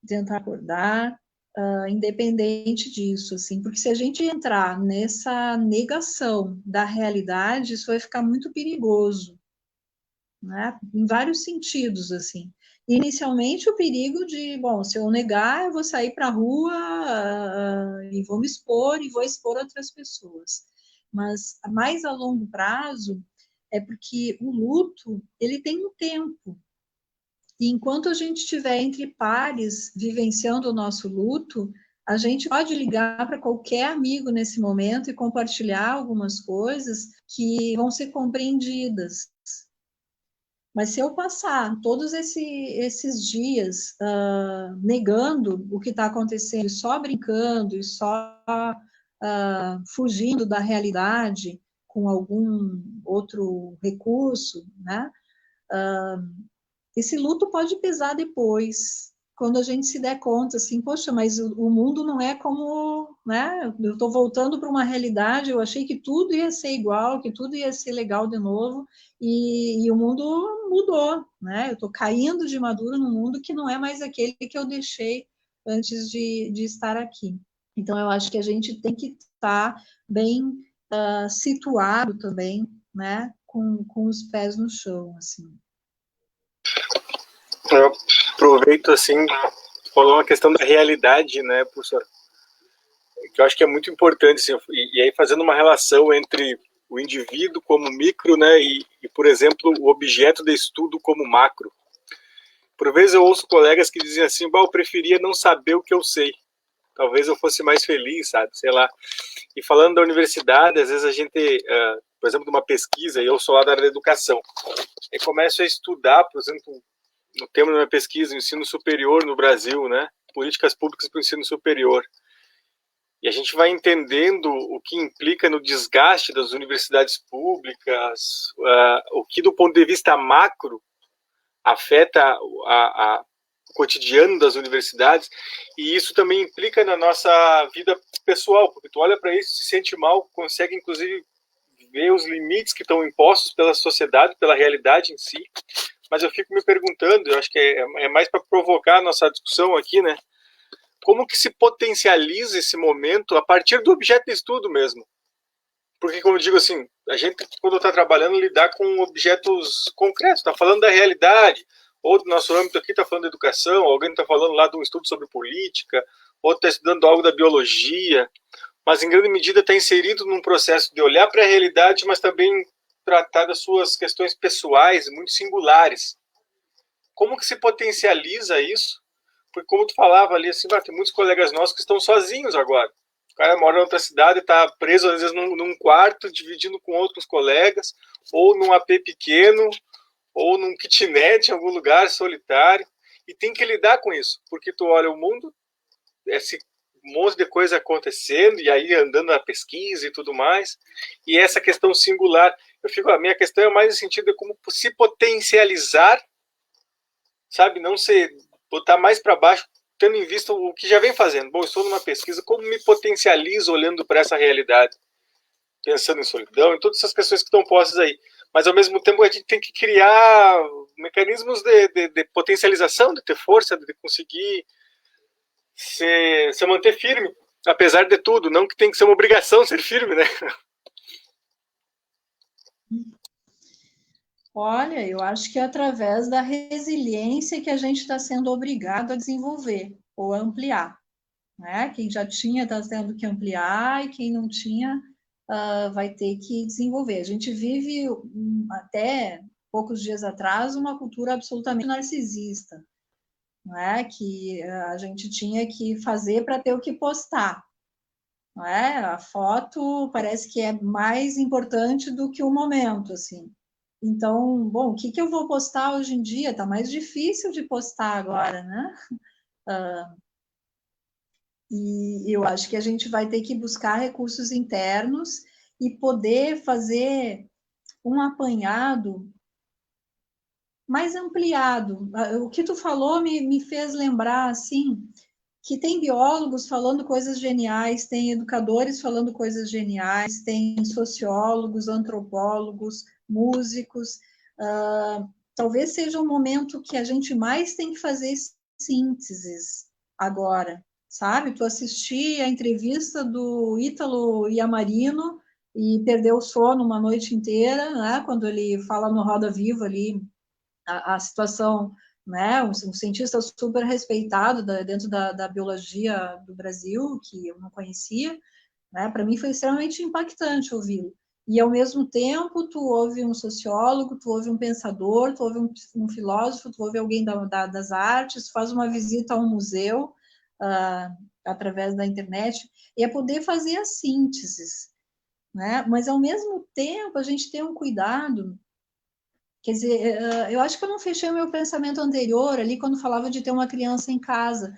tentar acordar, independente disso, assim, porque se a gente entrar nessa negação da realidade, isso vai ficar muito perigoso, né? Em vários sentidos, assim. inicialmente o perigo de, bom, se eu negar, eu vou sair para a rua e vou me expor e vou expor outras pessoas. Mas mais a longo prazo é porque o luto, ele tem um tempo. E enquanto a gente estiver entre pares vivenciando o nosso luto, a gente pode ligar para qualquer amigo nesse momento e compartilhar algumas coisas que vão ser compreendidas. Mas se eu passar todos esses dias negando o que está acontecendo, só brincando e só fugindo da realidade com algum outro recurso, né? Esse luto pode pesar depois, quando a gente se der conta, assim, poxa, mas o mundo não é como, né? Eu estou voltando para uma realidade, eu achei que tudo ia ser igual, que tudo ia ser legal de novo, e o mundo mudou, né? Eu estou caindo de maduro num mundo que não é mais aquele que eu deixei antes de estar aqui. Então, eu acho que a gente tem que estar bem situado também, né? Com os pés no chão, assim. Eu aproveito, assim, falou uma questão da realidade, né, professor? Que eu acho que é muito importante, assim, e aí fazendo uma relação entre o indivíduo como micro, né, e, por exemplo, o objeto de estudo como macro. Por vezes eu ouço colegas que dizem assim, eu preferia não saber o que eu sei. Talvez eu fosse mais feliz, sabe, sei lá. E falando da universidade, às vezes a gente, por exemplo, de uma pesquisa, e eu sou lá da área da educação, e começo a estudar, por exemplo, no tema da minha pesquisa, o ensino superior no Brasil, né? Políticas públicas para o ensino superior. E a gente vai entendendo o que implica no desgaste das universidades públicas, o que do ponto de vista macro afeta o cotidiano das universidades, e isso também implica na nossa vida pessoal, porque tu olha para isso, se sente mal, consegue inclusive ver os limites que estão impostos pela sociedade, pela realidade em si. Mas eu fico me perguntando, eu acho que é mais para provocar a nossa discussão aqui, né? Como que se potencializa esse momento a partir do objeto de estudo mesmo? Porque, como eu digo assim, a gente, quando está trabalhando, lidar com objetos concretos, está falando da realidade, ou do nosso âmbito aqui está falando de educação, alguém está falando lá de um estudo sobre política, outro está estudando algo da biologia, mas em grande medida está inserido num processo de olhar para a realidade, mas também tratar das suas questões pessoais, muito singulares. Como que se potencializa isso? Porque como tu falava ali, assim, tem muitos colegas nossos que estão sozinhos agora. O cara mora em outra cidade, está preso às vezes num quarto, dividindo com outros colegas, ou num AP pequeno, ou num kitnet em algum lugar solitário, e tem que lidar com isso, porque tu olha o mundo, esse monte de coisa acontecendo, e aí andando na pesquisa e tudo mais, e essa questão singular, a minha questão é mais no sentido de como se potencializar, sabe, não se botar mais para baixo, tendo em vista o que já vem fazendo. Bom, estou numa pesquisa, como me potencializo olhando para essa realidade, pensando em solidão, em todas essas questões que estão postas aí. Mas, ao mesmo tempo, a gente tem que criar mecanismos de potencialização, de ter força, de conseguir se manter firme, apesar de tudo. Não que tem que ser uma obrigação ser firme, né? Olha, eu acho que é através da resiliência que a gente está sendo obrigado a desenvolver ou a ampliar, né? Quem já tinha está tendo que ampliar e quem não tinha vai ter que desenvolver. A gente vive, até poucos dias atrás, uma cultura absolutamente narcisista, né? Que a gente tinha que fazer para ter o que postar. Não é? A foto parece que é mais importante do que o momento, assim. Então, bom, o que eu vou postar hoje em dia? Tá mais difícil de postar agora, né? E eu acho que a gente vai ter que buscar recursos internos e poder fazer um apanhado mais ampliado. O que tu falou me fez lembrar, assim, que tem biólogos falando coisas geniais, tem educadores falando coisas geniais, tem sociólogos, antropólogos, músicos. Talvez seja um momento que a gente mais tem que fazer sínteses agora, sabe? Tu assistir a entrevista do Ítalo Yamarino e perdeu o sono uma noite inteira, né? Quando ele fala no Roda Viva ali, a situação né, um cientista super respeitado dentro da biologia do Brasil, que eu não conhecia, né, para mim foi extremamente impactante ouvi-lo. E, ao mesmo tempo, tu ouve um sociólogo, tu ouve um pensador, tu ouve um filósofo, tu ouve alguém das artes, faz uma visita a um museu, através da internet, e é poder fazer as sínteses, né? Mas, ao mesmo tempo, a gente tem um cuidado. Quer dizer, eu acho que eu não fechei o meu pensamento anterior ali, quando falava de ter uma criança em casa.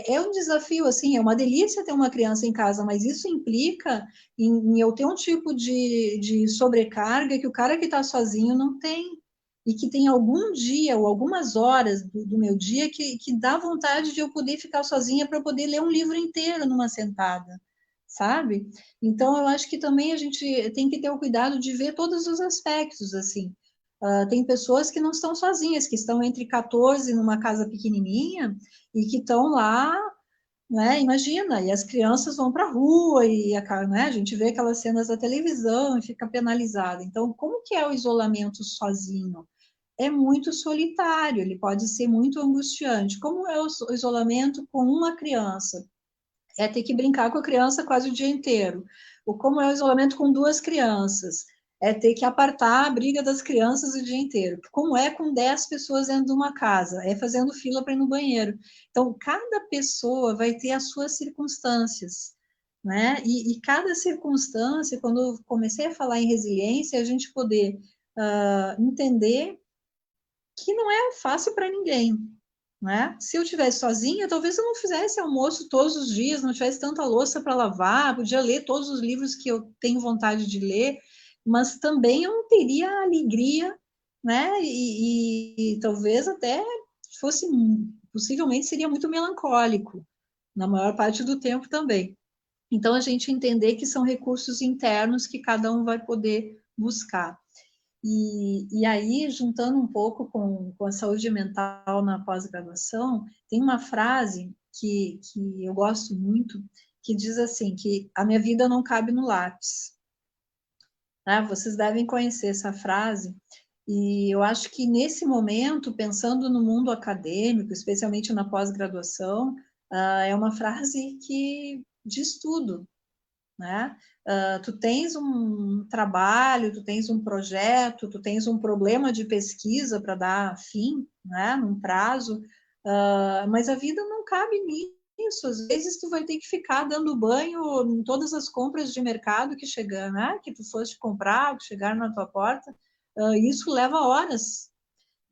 É um desafio, assim, é uma delícia ter uma criança em casa, mas isso implica em eu ter um tipo de sobrecarga que o cara que está sozinho não tem, e que tem algum dia ou algumas horas do meu dia que dá vontade de eu poder ficar sozinha para poder ler um livro inteiro numa sentada, sabe? Então, eu acho que também a gente tem que ter o cuidado de ver todos os aspectos, assim. Tem pessoas que não estão sozinhas, que estão entre 14 numa casa pequenininha e que estão lá, né? Imagina, e as crianças vão para a rua e né, a gente vê aquelas cenas da televisão e fica penalizada. Então, como que é o isolamento sozinho? É muito solitário, ele pode ser muito angustiante. Como é o isolamento com uma criança? É ter que brincar com a criança quase o dia inteiro. Ou como é o isolamento com duas crianças? É ter que apartar a briga das crianças o dia inteiro. Como é com 10 pessoas dentro de uma casa? É fazendo fila para ir no banheiro. Então, cada pessoa vai ter as suas circunstâncias, né? E cada circunstância, quando eu comecei a falar em resiliência, a gente poder entender que não é fácil para ninguém, né? Se eu estivesse sozinha, talvez eu não fizesse almoço todos os dias, não tivesse tanta louça para lavar, podia ler todos os livros que eu tenho vontade de ler, mas também eu não teria a alegria, né? E talvez até fosse, possivelmente seria muito melancólico, na maior parte do tempo também. Então, a gente entender que são recursos internos que cada um vai poder buscar. E aí, juntando um pouco com a saúde mental na pós-graduação, tem uma frase que eu gosto muito, que diz assim, que a minha vida não cabe no lápis. Né? Vocês devem conhecer essa frase, e eu acho que nesse momento, pensando no mundo acadêmico, especialmente na pós-graduação, é uma frase que diz tudo, né? Tu tens um trabalho, tu tens um projeto, tu tens um problema de pesquisa para dar fim, né? Num prazo, mas a vida não cabe nisso. Às vezes tu vai ter que ficar dando banho em todas as compras de mercado que chegar, né? Que tu foste comprar, que chegaram na tua porta. Isso leva horas.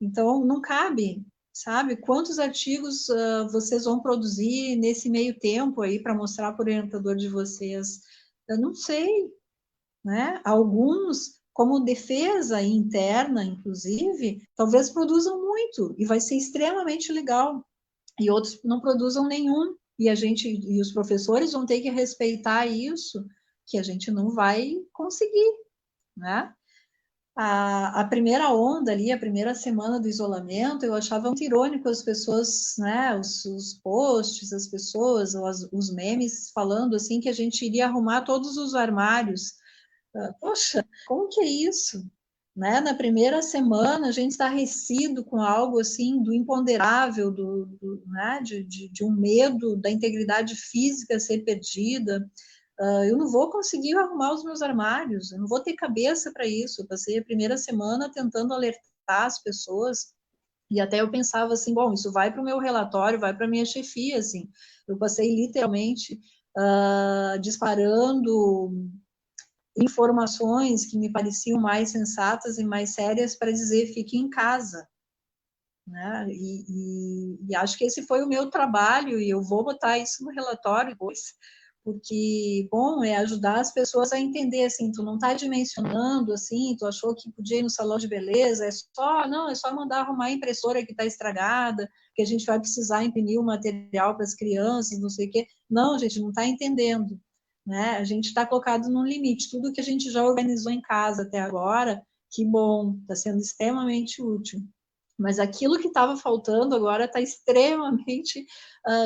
Então não cabe, sabe? Quantos artigos vocês vão produzir nesse meio tempo aí para mostrar para o orientador de vocês? Eu não sei, né? Alguns, como defesa interna, inclusive, talvez produzam muito e vai ser extremamente legal. E outros não produzam nenhum. E os professores vão ter que respeitar isso, que a gente não vai conseguir, né? A primeira onda ali, a primeira semana do isolamento, eu achava muito irônico as pessoas, né, os posts, as pessoas, os memes falando assim que a gente iria arrumar todos os armários. Poxa, como que é isso? Né? Na primeira semana a gente está recido com algo assim do imponderável, né? de um medo da integridade física ser perdida. Eu não vou conseguir arrumar os meus armários, eu não vou ter cabeça para isso. Eu passei a primeira semana tentando alertar as pessoas, e até eu pensava assim, bom, isso vai para o meu relatório, vai para a minha chefia, assim. Eu passei literalmente disparando informações que me pareciam mais sensatas e mais sérias para dizer, fique em casa. Né? E acho que esse foi o meu trabalho, e eu vou botar isso no relatório depois, porque, bom, é ajudar as pessoas a entender, assim, tu não está dimensionando, assim, tu achou que podia ir no salão de beleza, é só mandar arrumar a impressora que está estragada, que a gente vai precisar imprimir o material para as crianças, não sei o quê. Não, gente, não está entendendo, né? A gente está colocado num limite. Tudo que a gente já organizou em casa até agora, que bom, está sendo extremamente útil. Mas aquilo que estava faltando agora está extremamente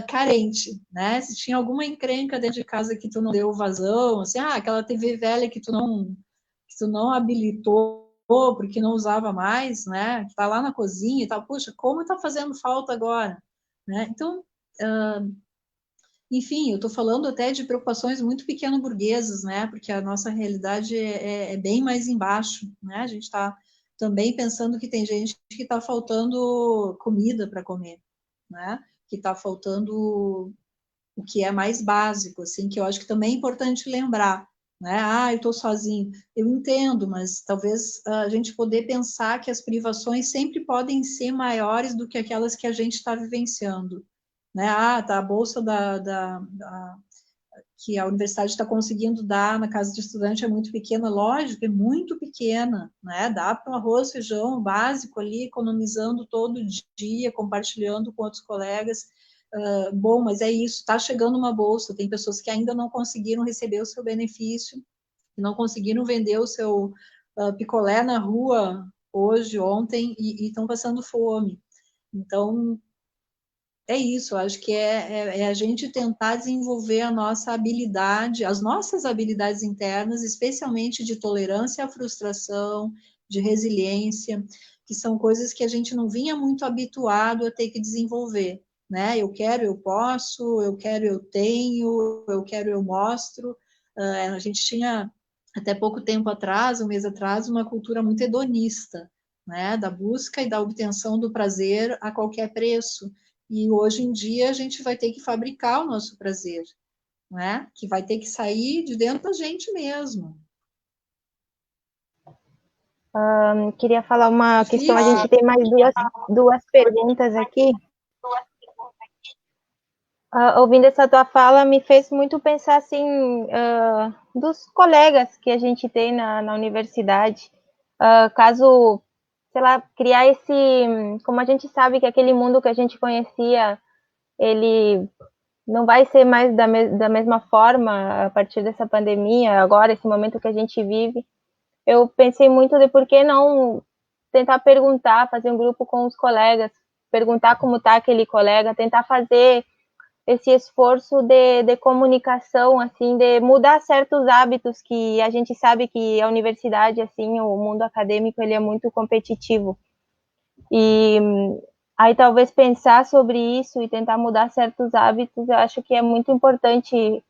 carente, né? Se tinha alguma encrenca dentro de casa que tu não deu vazão, assim, aquela TV velha que tu não habilitou porque não usava mais, né? Que está lá na cozinha e tal. Poxa, como está fazendo falta agora, né? Então, enfim, eu estou falando até de preocupações muito pequeno-burguesas, né? Porque a nossa realidade é bem mais embaixo, né? A gente está também pensando que tem gente que está faltando comida para comer, né? Que está faltando o que é mais básico, assim, que eu acho que também é importante lembrar, né? Ah, eu estou sozinho. Eu entendo, mas talvez a gente poder pensar que as privações sempre podem ser maiores do que aquelas que a gente está vivenciando, né? Ah, tá, a bolsa que a universidade está conseguindo dar na casa de estudante é muito pequena, lógico, é muito pequena, né? Dá para um arroz, feijão básico ali, economizando todo dia, compartilhando com outros colegas. Bom, mas é isso, está chegando uma bolsa, tem pessoas que ainda não conseguiram receber o seu benefício, não conseguiram vender o seu picolé na rua hoje, ontem, e estão passando fome. Então, é isso, acho que é a gente tentar desenvolver a nossa habilidade, as nossas habilidades internas, especialmente de tolerância à frustração, de resiliência, que são coisas que a gente não vinha muito habituado a ter que desenvolver, né? Eu quero, eu posso, eu quero, eu tenho, eu quero, eu mostro. A gente tinha, até pouco tempo atrás, um mês atrás, uma cultura muito hedonista, né? Da busca e da obtenção do prazer a qualquer preço. E hoje em dia a gente vai ter que fabricar o nosso prazer, né? Que vai ter que sair de dentro da gente mesmo. Queria falar uma questão, a gente tem mais duas perguntas aqui. Ouvindo essa tua fala, me fez muito pensar, assim, dos colegas que a gente tem na universidade. Caso, sei lá, criar esse... Como a gente sabe que aquele mundo que a gente conhecia, ele não vai ser mais da mesma forma a partir dessa pandemia, agora, esse momento que a gente vive. Eu pensei muito de por que não tentar perguntar, fazer um grupo com os colegas, perguntar como está aquele colega, tentar fazer esse esforço de comunicação, assim, de mudar certos hábitos que a gente sabe que a universidade, assim, o mundo acadêmico, ele é muito competitivo. E aí talvez pensar sobre isso e tentar mudar certos hábitos, eu acho que é muito importante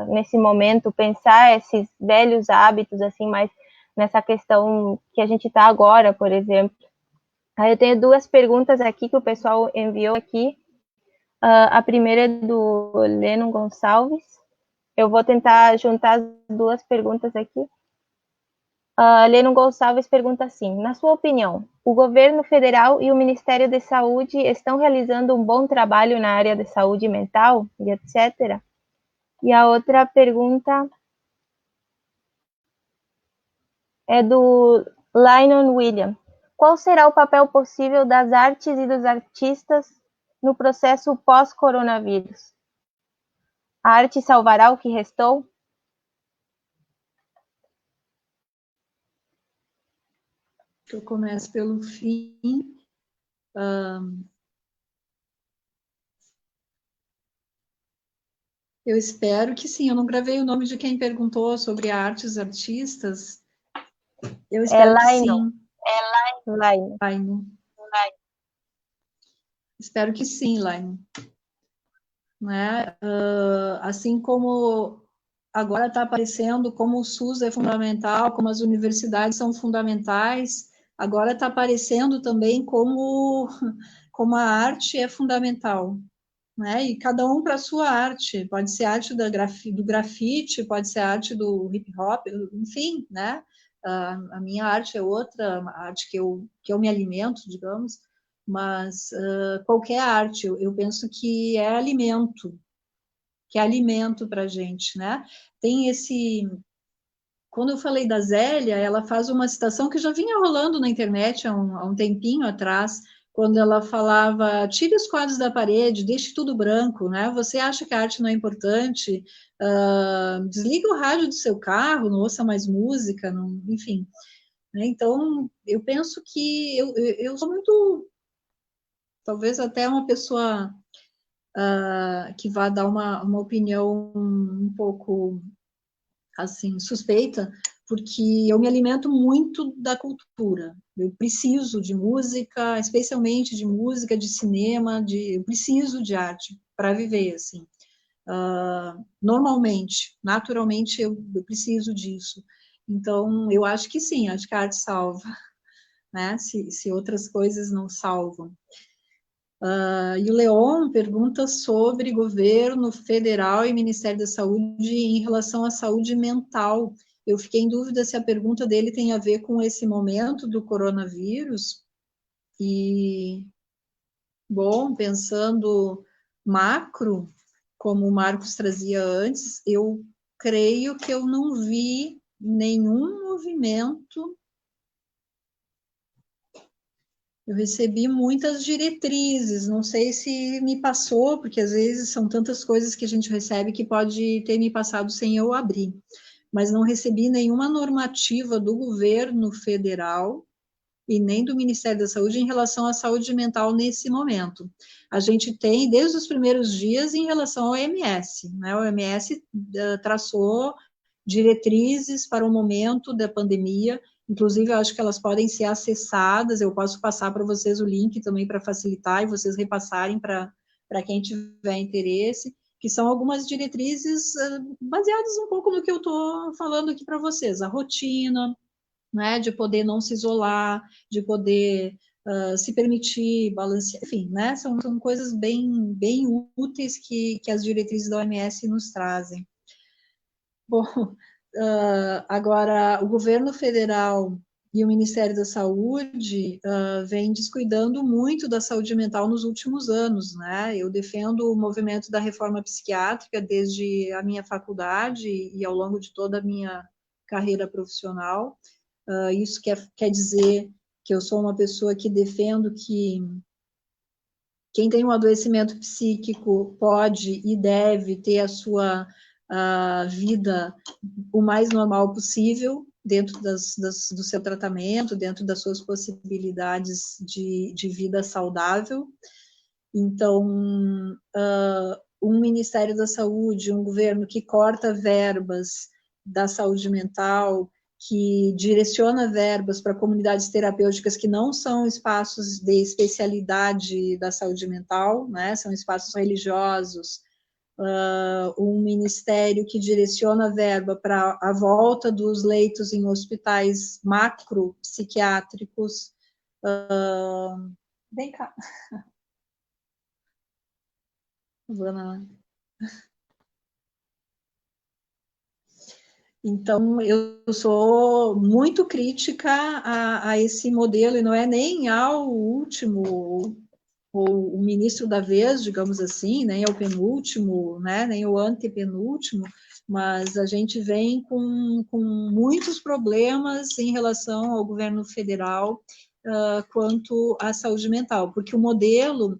nesse momento, pensar esses velhos hábitos, assim, mais nessa questão que a gente está agora, por exemplo. Aí eu tenho duas perguntas aqui que o pessoal enviou aqui. A primeira é do Leno Gonçalves. Eu vou tentar juntar as duas perguntas aqui. Leno Gonçalves pergunta assim: na sua opinião, o governo federal e o Ministério da Saúde estão realizando um bom trabalho na área da saúde mental e etc? E a outra pergunta é do Lionel William. Qual será o papel possível das artes e dos artistas no processo pós-coronavírus? A arte salvará o que restou? Eu começo pelo fim. Eu espero que sim. Eu não gravei o nome de quem perguntou sobre a arte e os artistas. Eu espero que sim. Laino. Espero que sim, Laino. Né? Assim como agora está aparecendo como o SUS é fundamental, como as universidades são fundamentais, agora está aparecendo também como a arte é fundamental. Né? E cada um para a sua arte. Pode ser arte do grafite, pode ser arte do hip hop, enfim, né? A minha arte é outra, a arte que eu me alimento, digamos, mas qualquer arte, eu penso que é alimento para a gente, né? Tem esse... Quando eu falei da Zélia, ela faz uma citação que já vinha rolando na internet há um tempinho atrás, quando ela falava: tire os quadros da parede, deixe tudo branco, né? Você acha que a arte não é importante? Desliga o rádio do seu carro, não ouça mais música, não, enfim. Né? Então, eu penso que eu sou muito, talvez até uma pessoa que vá dar uma opinião um pouco assim suspeita, porque eu me alimento muito da cultura. Eu preciso de música, especialmente de música, de cinema, eu preciso de arte para viver, assim. Normalmente, naturalmente, eu preciso disso. Então, eu acho que sim, acho que a arte salva, né? Se outras coisas não salvam. E o Leon pergunta sobre governo federal e Ministério da Saúde em relação à saúde mental. Eu fiquei em dúvida se a pergunta dele tem a ver com esse momento do coronavírus. E, bom, pensando macro, como o Marcos trazia antes, eu creio que eu não vi nenhum movimento. Eu recebi muitas diretrizes, não sei se me passou, porque às vezes são tantas coisas que a gente recebe que pode ter me passado sem eu abrir, mas não recebi nenhuma normativa do governo federal e nem do Ministério da Saúde em relação à saúde mental nesse momento. A gente tem, desde os primeiros dias, em relação ao OMS, né? O OMS traçou diretrizes para o momento da pandemia. Inclusive, eu acho que elas podem ser acessadas, eu posso passar para vocês o link também para facilitar e vocês repassarem para quem tiver interesse, que são algumas diretrizes baseadas um pouco no que eu estou falando aqui para vocês, a rotina, né, de poder não se isolar, de poder se permitir balancear, enfim, né, são coisas bem úteis que as diretrizes da OMS nos trazem. Bom, agora, o governo federal e o Ministério da Saúde vem descuidando muito da saúde mental nos últimos anos, né? Eu defendo o movimento da reforma psiquiátrica desde a minha faculdade e ao longo de toda a minha carreira profissional. Isso quer dizer que eu sou uma pessoa que defendo que quem tem um adoecimento psíquico pode e deve ter a sua vida o mais normal possível, dentro do seu tratamento, dentro das suas possibilidades de vida saudável. Então, um Ministério da Saúde, um governo que corta verbas da saúde mental, que direciona verbas para comunidades terapêuticas que não são espaços de especialidade da saúde mental, né? São espaços religiosos, um ministério que direciona verba para a volta dos leitos em hospitais macro-psiquiátricos. Vem cá. Então, eu sou muito crítica a esse modelo, e não é nem ao último, ou o ministro da vez, digamos assim, nem ao penúltimo, né, nem ao antepenúltimo, mas a gente vem com muitos problemas em relação ao governo federal quanto à saúde mental, porque o modelo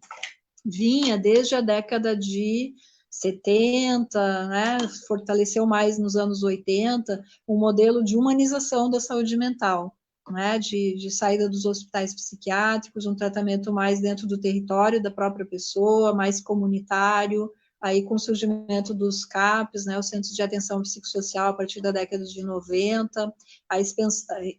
vinha desde a década de 70, né, fortaleceu mais nos anos 80, um modelo de humanização da saúde mental, né, de saída dos hospitais psiquiátricos, um tratamento mais dentro do território da própria pessoa, mais comunitário, aí com o surgimento dos CAPs, né, os Centros de Atenção Psicossocial, a partir da década de 90, a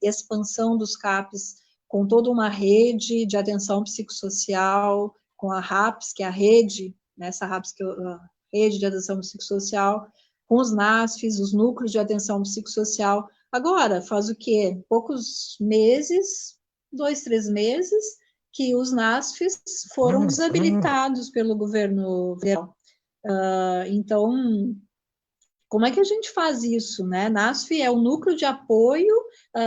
expansão dos CAPs com toda uma rede de atenção psicossocial, com a RAPS, que é a rede, né, essa RAPS que a rede de atenção psicossocial, com os NASFs, os núcleos de atenção psicossocial. Agora, faz o quê? Poucos meses, 2, 3 meses, que os NASFs foram desabilitados pelo governo federal. Então, como é que a gente faz isso, né? NASF é o núcleo de apoio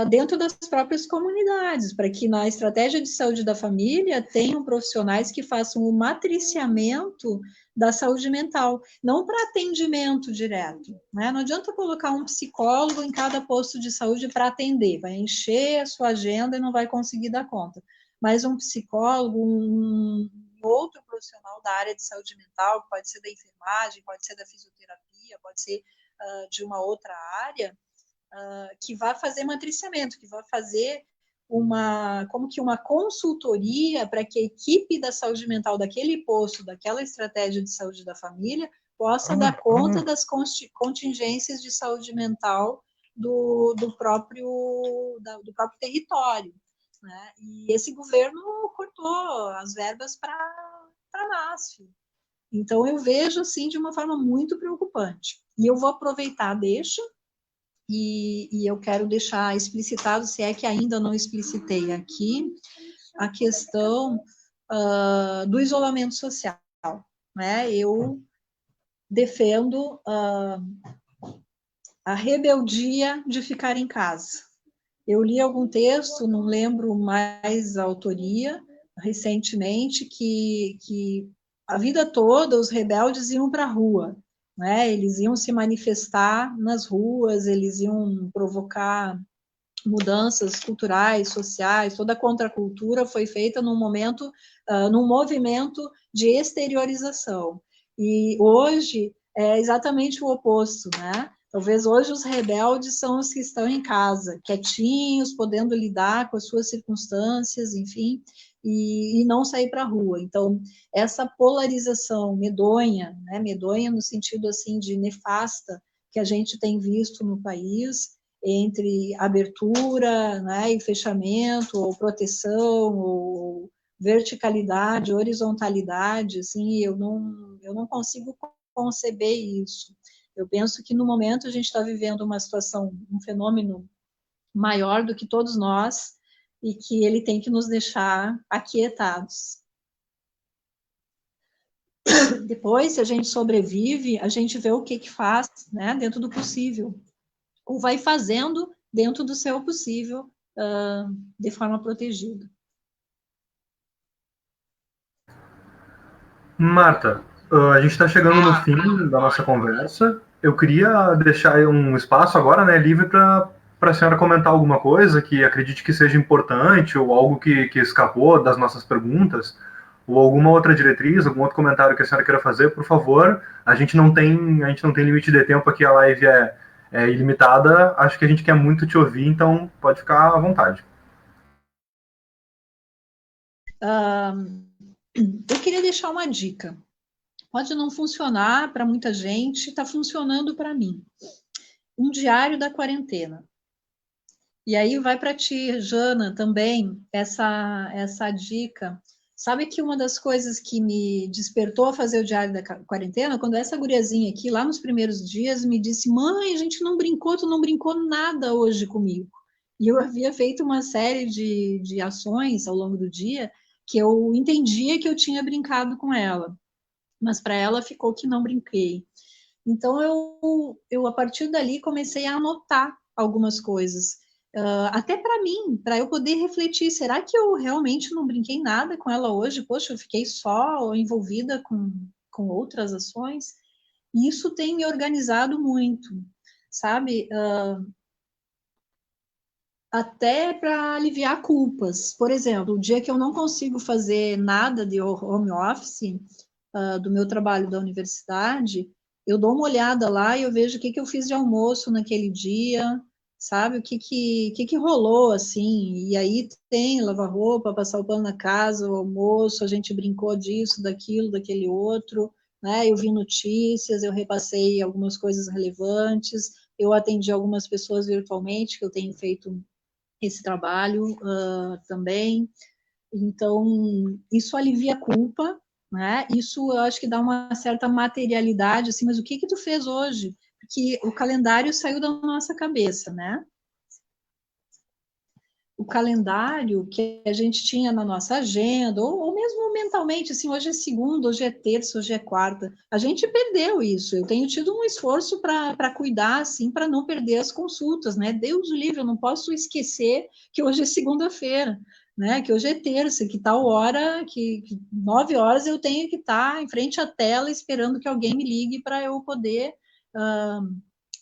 dentro das próprias comunidades, para que na estratégia de saúde da família tenham profissionais que façam o matriciamento da saúde mental, não para atendimento direto, né? Não adianta colocar um psicólogo em cada posto de saúde para atender, vai encher a sua agenda e não vai conseguir dar conta. Mas um psicólogo, um outro profissional da área de saúde mental, pode ser da enfermagem, pode ser da fisioterapia, pode ser de uma outra área, que vai fazer matriciamento, que vai fazer como que uma consultoria para que a equipe da saúde mental daquele posto, daquela estratégia de saúde da família, possa dar conta das contingências de saúde mental do próprio território, né? E esse governo cortou as verbas para a NASF. Então, eu vejo, assim, de uma forma muito preocupante. E eu vou aproveitar, e eu quero deixar explicitado, se é que ainda não explicitei aqui, a questão do isolamento social, né? Eu defendo a rebeldia de ficar em casa. Eu li algum texto, não lembro mais a autoria, recentemente, que a vida toda os rebeldes iam para a rua, né? Eles iam se manifestar nas ruas, eles iam provocar mudanças culturais, sociais, toda a contracultura foi feita num movimento de exteriorização. E hoje é exatamente o oposto, né? Talvez hoje os rebeldes são os que estão em casa, quietinhos, podendo lidar com as suas circunstâncias, enfim, e não sair para a rua. Então, essa polarização medonha, né, medonha no sentido assim de nefasta, que a gente tem visto no país, entre abertura, né, e fechamento, ou proteção, ou verticalidade, horizontalidade, assim, eu não consigo conceber isso. Eu penso que no momento a gente está vivendo uma situação, um fenômeno maior do que todos nós, e que ele tem que nos deixar aquietados. Depois, se a gente sobrevive, a gente vê o que faz, né, dentro do possível, ou vai fazendo dentro do seu possível, de forma protegida. Marta, a gente está chegando no fim da nossa conversa. Eu queria deixar um espaço agora, né, livre para a senhora comentar alguma coisa que acredite que seja importante, ou algo que escapou das nossas perguntas, ou alguma outra diretriz, algum outro comentário que a senhora queira fazer, por favor. A gente não tem limite de tempo aqui, a live é ilimitada. Acho que a gente quer muito te ouvir, então pode ficar à vontade. Eu queria deixar uma dica. Pode não funcionar para muita gente, está funcionando para mim. Um diário da quarentena. E aí vai para ti, Jana, também, essa dica. Sabe que uma das coisas que me despertou a fazer o diário da quarentena, quando essa guriazinha aqui, lá nos primeiros dias, me disse, mãe, a gente não brincou, tu não brincou nada hoje comigo. E eu havia feito uma série de ações ao longo do dia que eu entendia que eu tinha brincado com ela, mas para ela ficou que não brinquei. Então, eu a partir dali comecei a anotar algumas coisas, até para mim, para eu poder refletir, será que eu realmente não brinquei nada com ela hoje? Poxa, eu fiquei só envolvida com outras ações? E isso tem me organizado muito, sabe? Até para aliviar culpas. Por exemplo, o dia que eu não consigo fazer nada de home office, do meu trabalho da universidade, eu dou uma olhada lá e eu vejo o que eu fiz de almoço naquele dia, sabe? O que rolou, assim. E aí tem lavar roupa, passar o pano na casa, o almoço, a gente brincou disso, daquilo, daquele outro, né? Eu vi notícias, eu repassei algumas coisas relevantes, eu atendi algumas pessoas virtualmente, que eu tenho feito esse trabalho também. Então, isso alivia a culpa, né? Isso eu acho que dá uma certa materialidade, assim, mas o que tu fez hoje? Porque o calendário saiu da nossa cabeça, né? O calendário que a gente tinha na nossa agenda, ou mesmo mentalmente, assim, hoje é segunda, hoje é terça, hoje é quarta, a gente perdeu isso. Eu tenho tido um esforço para cuidar, assim, para não perder as consultas, né? Deus o livre, eu não posso esquecer que hoje é segunda-feira, né? Que hoje é terça, que tal hora, que 9 horas eu tenho que estar em frente à tela esperando que alguém me ligue para eu poder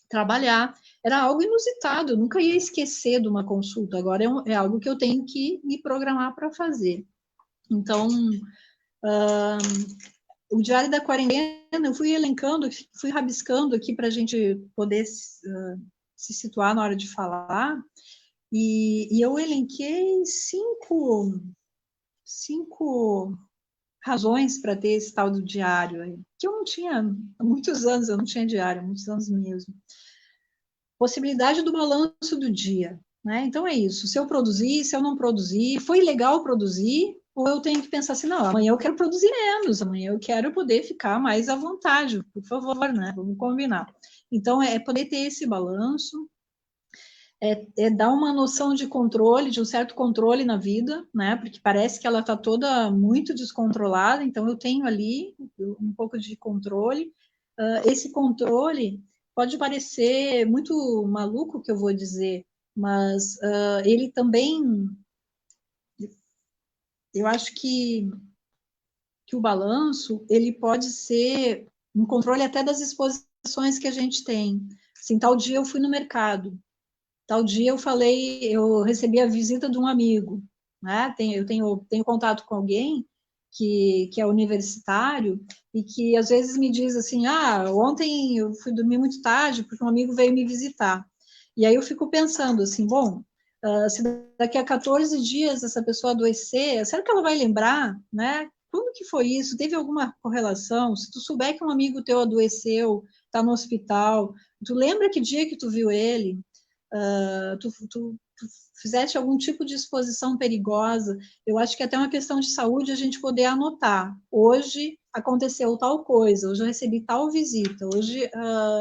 trabalhar. Era algo inusitado, eu nunca ia esquecer de uma consulta, agora é algo que eu tenho que me programar para fazer. Então, o diário da quarentena, eu fui elencando, fui rabiscando aqui para a gente poder se situar na hora de falar, e eu elenquei cinco razões para ter esse tal do diário, que eu não tinha, há muitos anos eu não tinha diário, há muitos anos mesmo. possibilidade do balanço do dia, né? Então é isso, se eu produzir, se eu não produzir, foi legal produzir, ou eu tenho que pensar assim, não, amanhã eu quero produzir menos, amanhã eu quero poder ficar mais à vontade, por favor, né? Vamos combinar. Então, é poder ter esse balanço, é dar uma noção de controle, de um certo controle na vida, né? Porque parece que ela está toda muito descontrolada, então eu tenho ali um pouco de controle. Esse controle pode parecer muito maluco, que eu vou dizer, mas ele também, eu acho que o balanço, ele pode ser um controle até das exposições que a gente tem. Assim, tal dia eu fui no mercado, tal dia eu recebi a visita de um amigo, né? Eu tenho contato com alguém que é universitário e que às vezes me diz assim, ontem eu fui dormir muito tarde porque um amigo veio me visitar. E aí eu fico pensando assim, bom, se daqui a 14 dias essa pessoa adoecer, será que ela vai lembrar, né? Quando que foi isso? Teve alguma correlação? Se tu souber que um amigo teu adoeceu, está no hospital, tu lembra que dia que tu viu ele? Tu fizeste algum tipo de exposição perigosa? Eu acho que até uma questão de saúde a gente poder anotar. Hoje aconteceu tal coisa, hoje eu recebi tal visita, hoje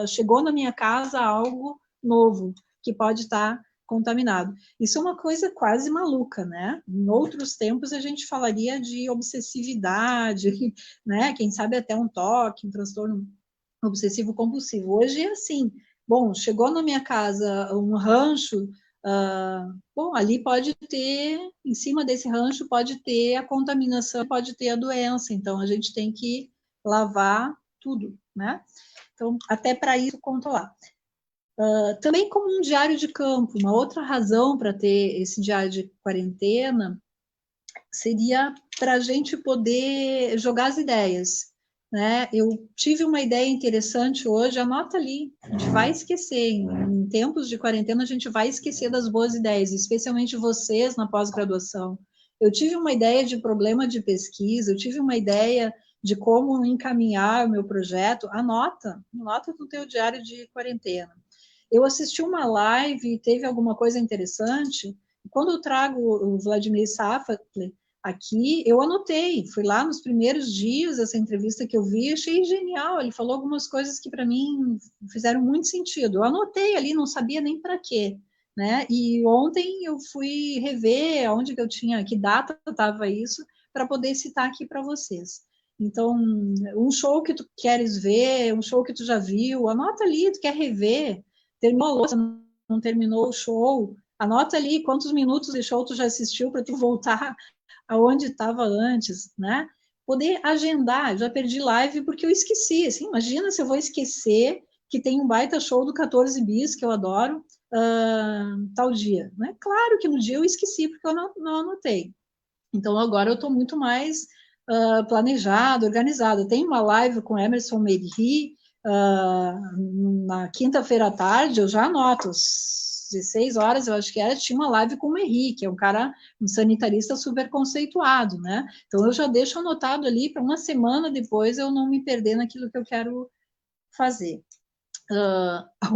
chegou na minha casa algo novo que pode estar contaminado. Isso é uma coisa quase maluca, né? Em outros tempos a gente falaria de obsessividade, né? Quem sabe até um toque, um transtorno obsessivo compulsivo. Hoje é assim, bom, chegou na minha casa um rancho, bom, ali pode ter, em cima desse rancho pode ter a contaminação, pode ter a doença, então a gente tem que lavar tudo, né? Então, até para isso controlar. Também como um diário de campo, uma outra razão para ter esse diário de quarentena seria para a gente poder jogar as ideias, né? Eu tive uma ideia interessante hoje, anota ali, a gente vai esquecer, em tempos de quarentena a gente vai esquecer das boas ideias, especialmente vocês na pós-graduação. Eu tive uma ideia de problema de pesquisa, eu tive uma ideia de como encaminhar o meu projeto, anota no teu diário de quarentena. Eu assisti uma live e teve alguma coisa interessante. Quando eu trago o Vladimir Safatli aqui, eu anotei. Fui lá nos primeiros dias dessa entrevista que eu vi, achei genial. Ele falou algumas coisas que para mim fizeram muito sentido. Eu anotei ali, não sabia nem para quê, né? E ontem eu fui rever onde que eu tinha, que data estava isso, para poder citar aqui para vocês. Então, um show que tu queres ver, um show que tu já viu, anota ali, tu quer rever, terminou a louça, não terminou o show, anota ali quantos minutos de show tu já assistiu para tu voltar aonde estava antes, né? Poder agendar, já perdi live porque eu esqueci, assim, imagina se eu vou esquecer que tem um baita show do 14 bis, que eu adoro, tal dia, né? Claro que no dia eu esqueci, porque eu não anotei. Então, agora eu estou muito mais planejado, organizado. Tem uma live com Emerson Meri, na quinta-feira à tarde, eu já anoto, às 16 horas, eu acho que era, tinha uma live com o Meri, que é um cara, um sanitarista super conceituado, né? Então, eu já deixo anotado ali para uma semana depois eu não me perder naquilo que eu quero fazer. A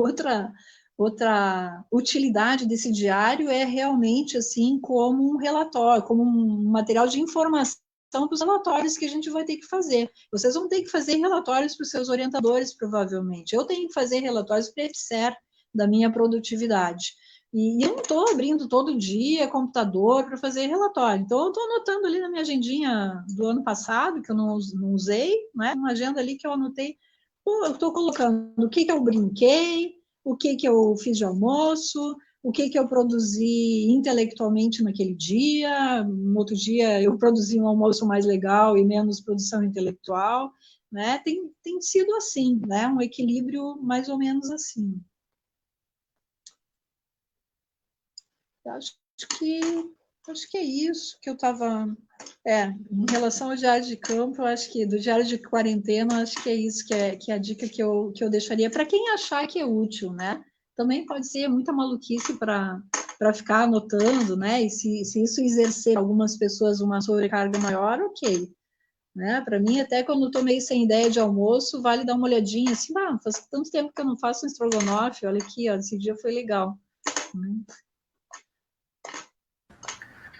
outra utilidade desse diário é realmente assim como um relatório, como um material de informação para os relatórios que a gente vai ter que fazer. Vocês vão ter que fazer relatórios para os seus orientadores, provavelmente. Eu tenho que fazer relatórios para o EFSER da minha produtividade. E eu não estou abrindo todo dia computador para fazer relatório. Então, eu estou anotando ali na minha agendinha do ano passado, que eu não usei, né? Uma agenda ali que eu anotei. Eu estou colocando o que eu brinquei, o que eu fiz de almoço, o que eu produzi intelectualmente naquele dia, no outro dia eu produzi um almoço mais legal e menos produção intelectual, né? Tem sido assim, né? Um equilíbrio mais ou menos assim. Eu acho que é isso que eu estava... em relação ao diário de campo, eu acho que do diário de quarentena, acho que é isso que é a dica que eu deixaria para quem achar que é útil, né? Também pode ser muita maluquice para ficar anotando, né? E se isso exercer algumas pessoas uma sobrecarga maior, ok. né? Para mim, até quando estou meio sem ideia de almoço, vale dar uma olhadinha, assim, faz tanto tempo que eu não faço um estrogonofe, olha aqui, ó, esse dia foi legal.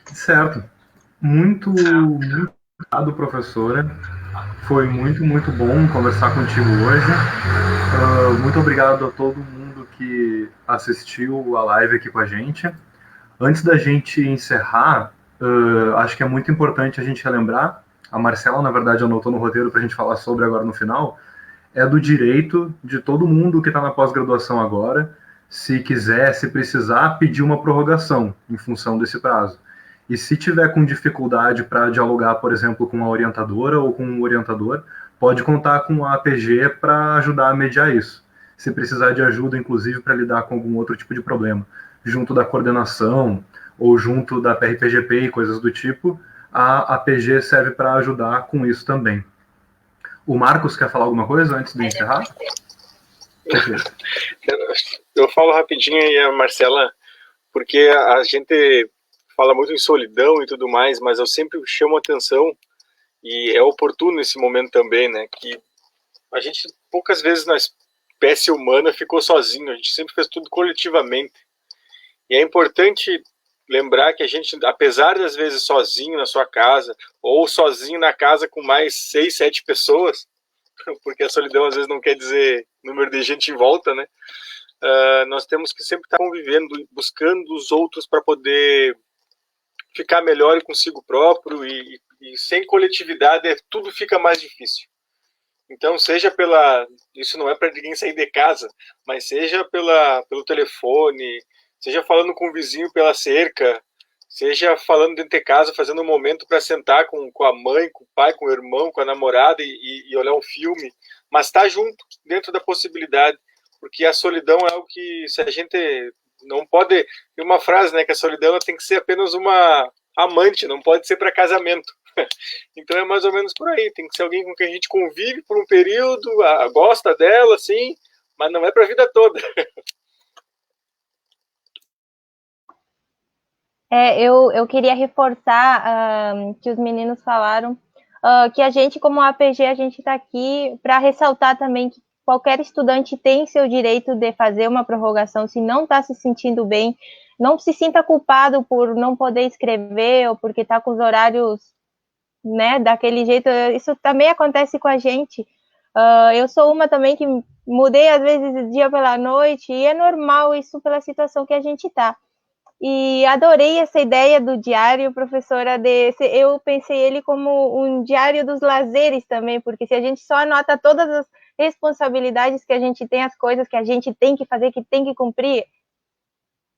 Certo. Muito obrigado, professora. Foi muito, muito bom conversar contigo hoje. Muito obrigado a todo mundo que assistiu a live aqui com a gente. Antes da gente encerrar, acho que é muito importante a gente relembrar, a Marcela, na verdade, anotou no roteiro para a gente falar sobre agora no final, é do direito de todo mundo que está na pós-graduação agora, se quiser, se precisar, pedir uma prorrogação em função desse prazo. E se tiver com dificuldade para dialogar, por exemplo, com a orientadora ou com o orientador, pode contar com a APG para ajudar a mediar isso. Se precisar de ajuda, inclusive, para lidar com algum outro tipo de problema, junto da coordenação ou junto da PRPGP e coisas do tipo, a APG serve para ajudar com isso também. O Marcos quer falar alguma coisa antes de encerrar? Eu falo rapidinho aí, a Marcela, porque a gente fala muito em solidão e tudo mais, mas eu sempre chamo atenção, e é oportuno nesse momento também, né, que a gente poucas vezes na espécie humana ficou sozinho, a gente sempre fez tudo coletivamente. E é importante lembrar que a gente, apesar das vezes sozinho na sua casa, ou sozinho na casa com mais 6, 7 pessoas, porque a solidão às vezes não quer dizer número de gente em volta, né? Nós temos que sempre estar convivendo, buscando os outros para poder ficar melhor consigo próprio, e sem coletividade tudo fica mais difícil. Então, seja isso não é para ninguém sair de casa, mas seja pelo telefone, seja falando com o vizinho pela cerca, seja falando dentro de casa, fazendo um momento para sentar com a mãe, com o pai, com o irmão, com a namorada e olhar um filme, mas estar junto, dentro da possibilidade, porque a solidão é algo que, se a gente não pode... Tem uma frase, né, que a solidão ela tem que ser apenas uma amante, não pode ser para casamento. Então é mais ou menos por aí, tem que ser alguém com quem a gente convive por um período, gosta dela, assim, mas não é para a vida toda. Eu queria reforçar que os meninos falaram que a gente, como APG, a gente está aqui para ressaltar também que qualquer estudante tem seu direito de fazer uma prorrogação se não está se sentindo bem, não se sinta culpado por não poder escrever ou porque está com os horários, né, daquele jeito. Isso também acontece com a gente. Eu sou uma também que mudei às vezes de dia pela noite, e é normal isso pela situação que a gente está. E adorei essa ideia do diário, professora. Eu pensei ele como um diário dos lazeres também, porque se a gente só anota todas as responsabilidades que a gente tem, as coisas que a gente tem que fazer, que tem que cumprir,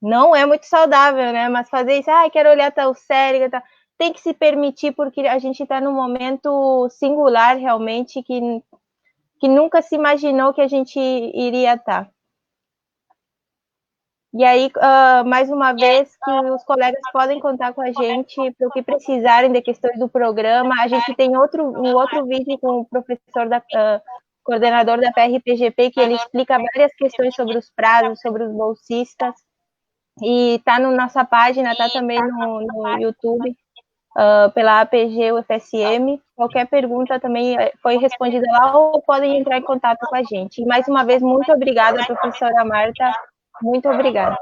não é muito saudável, né? Mas fazer isso, quero olhar tal série, tá? Tem que se permitir, porque a gente está num momento singular, realmente, que nunca se imaginou que a gente iria estar. E aí, mais uma vez, que os colegas podem contar com a gente para o que precisarem de questões do programa. A gente tem um outro vídeo com o professor, coordenador da PRPGP, que ele explica várias questões sobre os prazos, sobre os bolsistas. E está na nossa página, está também no YouTube, pela APG UFSM. Qualquer pergunta também foi respondida lá, ou podem entrar em contato com a gente. E mais uma vez, muito obrigada, professora Marta. Muito obrigada.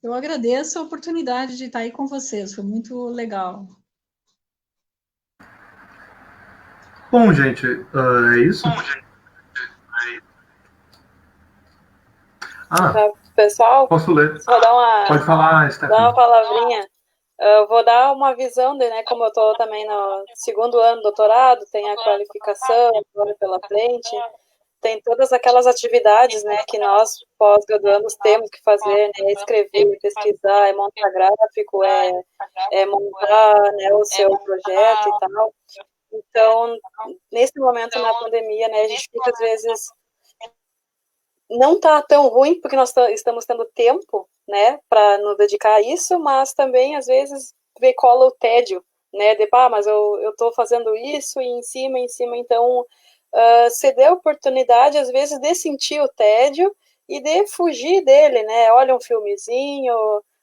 Eu agradeço a oportunidade de estar aí com vocês, foi muito legal. Bom, gente, é isso? Pessoal, posso ler? Vou dar Pode falar, Stephanie. Dar uma palavrinha. Eu vou dar uma visão de, né, como eu estou também no segundo ano do doutorado, tem a qualificação agora pela frente, tem todas aquelas atividades, né, que nós, pós-graduandos, temos que fazer, né, escrever, pesquisar, é montar gráfico, é montar, né, o seu projeto e tal. Então, nesse momento, na pandemia, né, a gente fica, às vezes, não está tão ruim, porque nós estamos tendo tempo, né, para nos dedicar a isso, mas também, às vezes, cola o tédio, né, de, mas eu estou fazendo isso, e em cima, então... você dê a oportunidade, às vezes, de sentir o tédio e de fugir dele, né? Olha um filmezinho,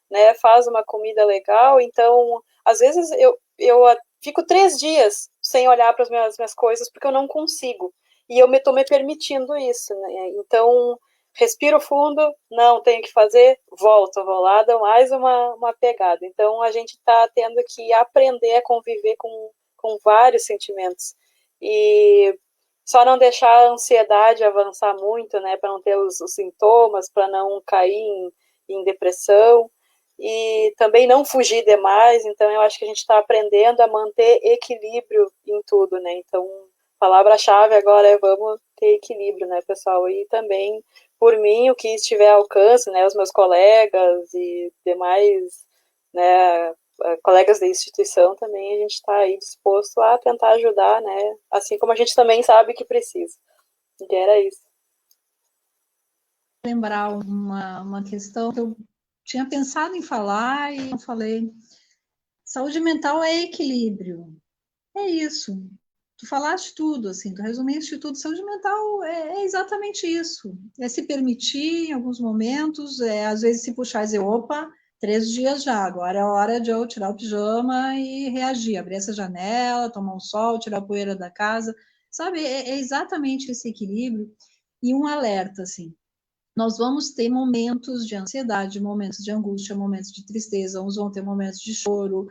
né? Faz uma comida legal. Então, às vezes, eu fico 3 dias sem olhar para as minhas coisas, porque eu não consigo. E eu estou me permitindo isso, né? Então, respiro fundo, não tenho que fazer, volto, vou lá, dou mais uma pegada. Então, a gente está tendo que aprender a conviver com vários sentimentos. E só não deixar a ansiedade avançar muito, né, para não ter os sintomas, para não cair em depressão, e também não fugir demais. Então, eu acho que a gente está aprendendo a manter equilíbrio em tudo, né? Então, a palavra-chave agora é vamos ter equilíbrio, né, pessoal? E também, por mim, o que estiver ao alcance, né, os meus colegas e demais, né, colegas da instituição também, a gente está aí disposto a tentar ajudar, né? Assim como a gente também sabe que precisa. E era isso. Lembrar uma questão que eu tinha pensado em falar e não falei. Saúde mental é equilíbrio. É isso. Tu falaste tudo, assim, tu resumiste tudo. Saúde mental é exatamente isso. É se permitir em alguns momentos, às vezes se puxar e dizer, opa, 3 dias já, agora é a hora de eu tirar o pijama e reagir, abrir essa janela, tomar um sol, tirar a poeira da casa, sabe? É exatamente esse equilíbrio e um alerta, assim. Nós vamos ter momentos de ansiedade, momentos de angústia, momentos de tristeza, uns vão ter momentos de choro,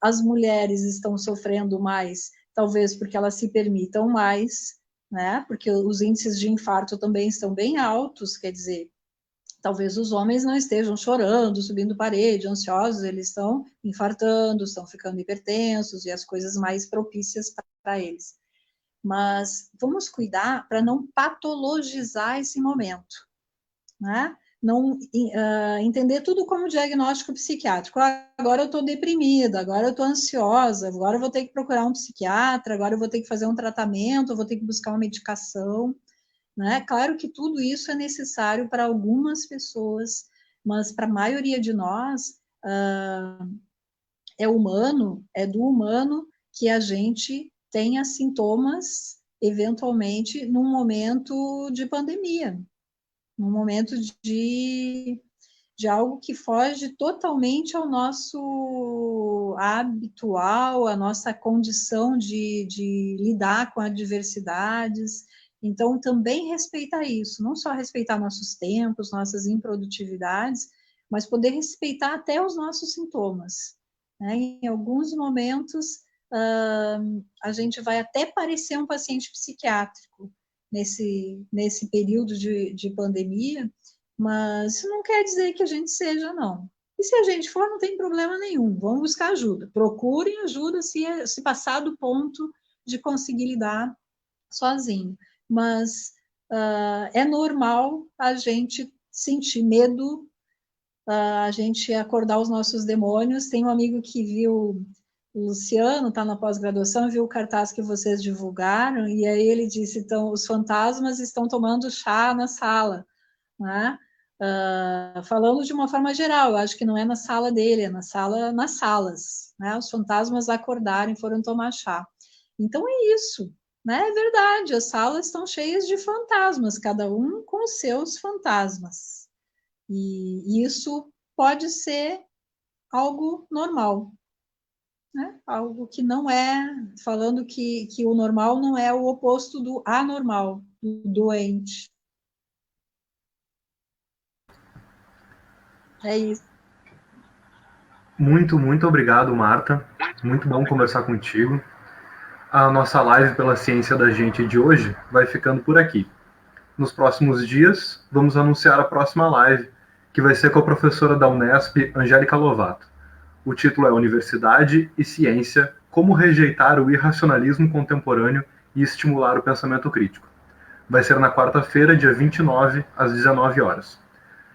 as mulheres estão sofrendo mais, talvez porque elas se permitam mais, né? Porque os índices de infarto também estão bem altos, quer dizer, talvez os homens não estejam chorando, subindo parede, ansiosos, eles estão infartando, estão ficando hipertensos e as coisas mais propícias para eles. Mas vamos cuidar para não patologizar esse momento, né? Não entender tudo como diagnóstico psiquiátrico. Agora eu estou deprimida, agora eu estou ansiosa, agora eu vou ter que procurar um psiquiatra, agora eu vou ter que fazer um tratamento, eu vou ter que buscar uma medicação, né? Claro que tudo isso é necessário para algumas pessoas, mas para a maioria de nós é humano, é do humano que a gente tenha sintomas, eventualmente, num momento de pandemia, num momento de algo que foge totalmente ao nosso habitual, à nossa condição de lidar com adversidades. Então, também respeitar isso, não só respeitar nossos tempos, nossas improdutividades, mas poder respeitar até os nossos sintomas, né? Em alguns momentos, a gente vai até parecer um paciente psiquiátrico nesse período de pandemia, mas isso não quer dizer que a gente seja, não. E se a gente for, não tem problema nenhum, vamos buscar ajuda. Procurem ajuda se passar do ponto de conseguir lidar sozinho. Mas é normal a gente sentir medo, a gente acordar os nossos demônios. Tem um amigo que viu, o Luciano, está na pós-graduação, viu o cartaz que vocês divulgaram, e aí ele disse, então, os fantasmas estão tomando chá na sala, né? Falando de uma forma geral, eu acho que não é na sala dele, é nas salas, né? Os fantasmas acordaram e foram tomar chá. Então é isso, né? É verdade, as salas estão cheias de fantasmas, cada um com os seus fantasmas. E isso pode ser algo normal, né? Algo que não é, falando que o normal não é o oposto do anormal, do doente. É isso. Muito, muito obrigado, Marta. Muito bom conversar contigo. A nossa live pela ciência da gente de hoje vai ficando por aqui. Nos próximos dias, vamos anunciar a próxima live, que vai ser com a professora da Unesp, Angélica Lovato. O título é Universidade e Ciência, como rejeitar o irracionalismo contemporâneo e estimular o pensamento crítico. Vai ser na quarta-feira, dia 29, às 19 horas.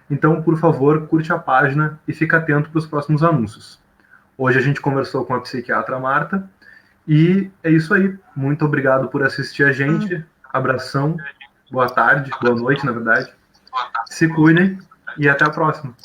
Então, por favor, curte a página e fique atento para os próximos anúncios. Hoje a gente conversou com a psiquiatra Marta, e é isso aí. Muito obrigado por assistir a gente. Abração. Boa tarde, boa noite, na verdade. Se cuidem e até a próxima.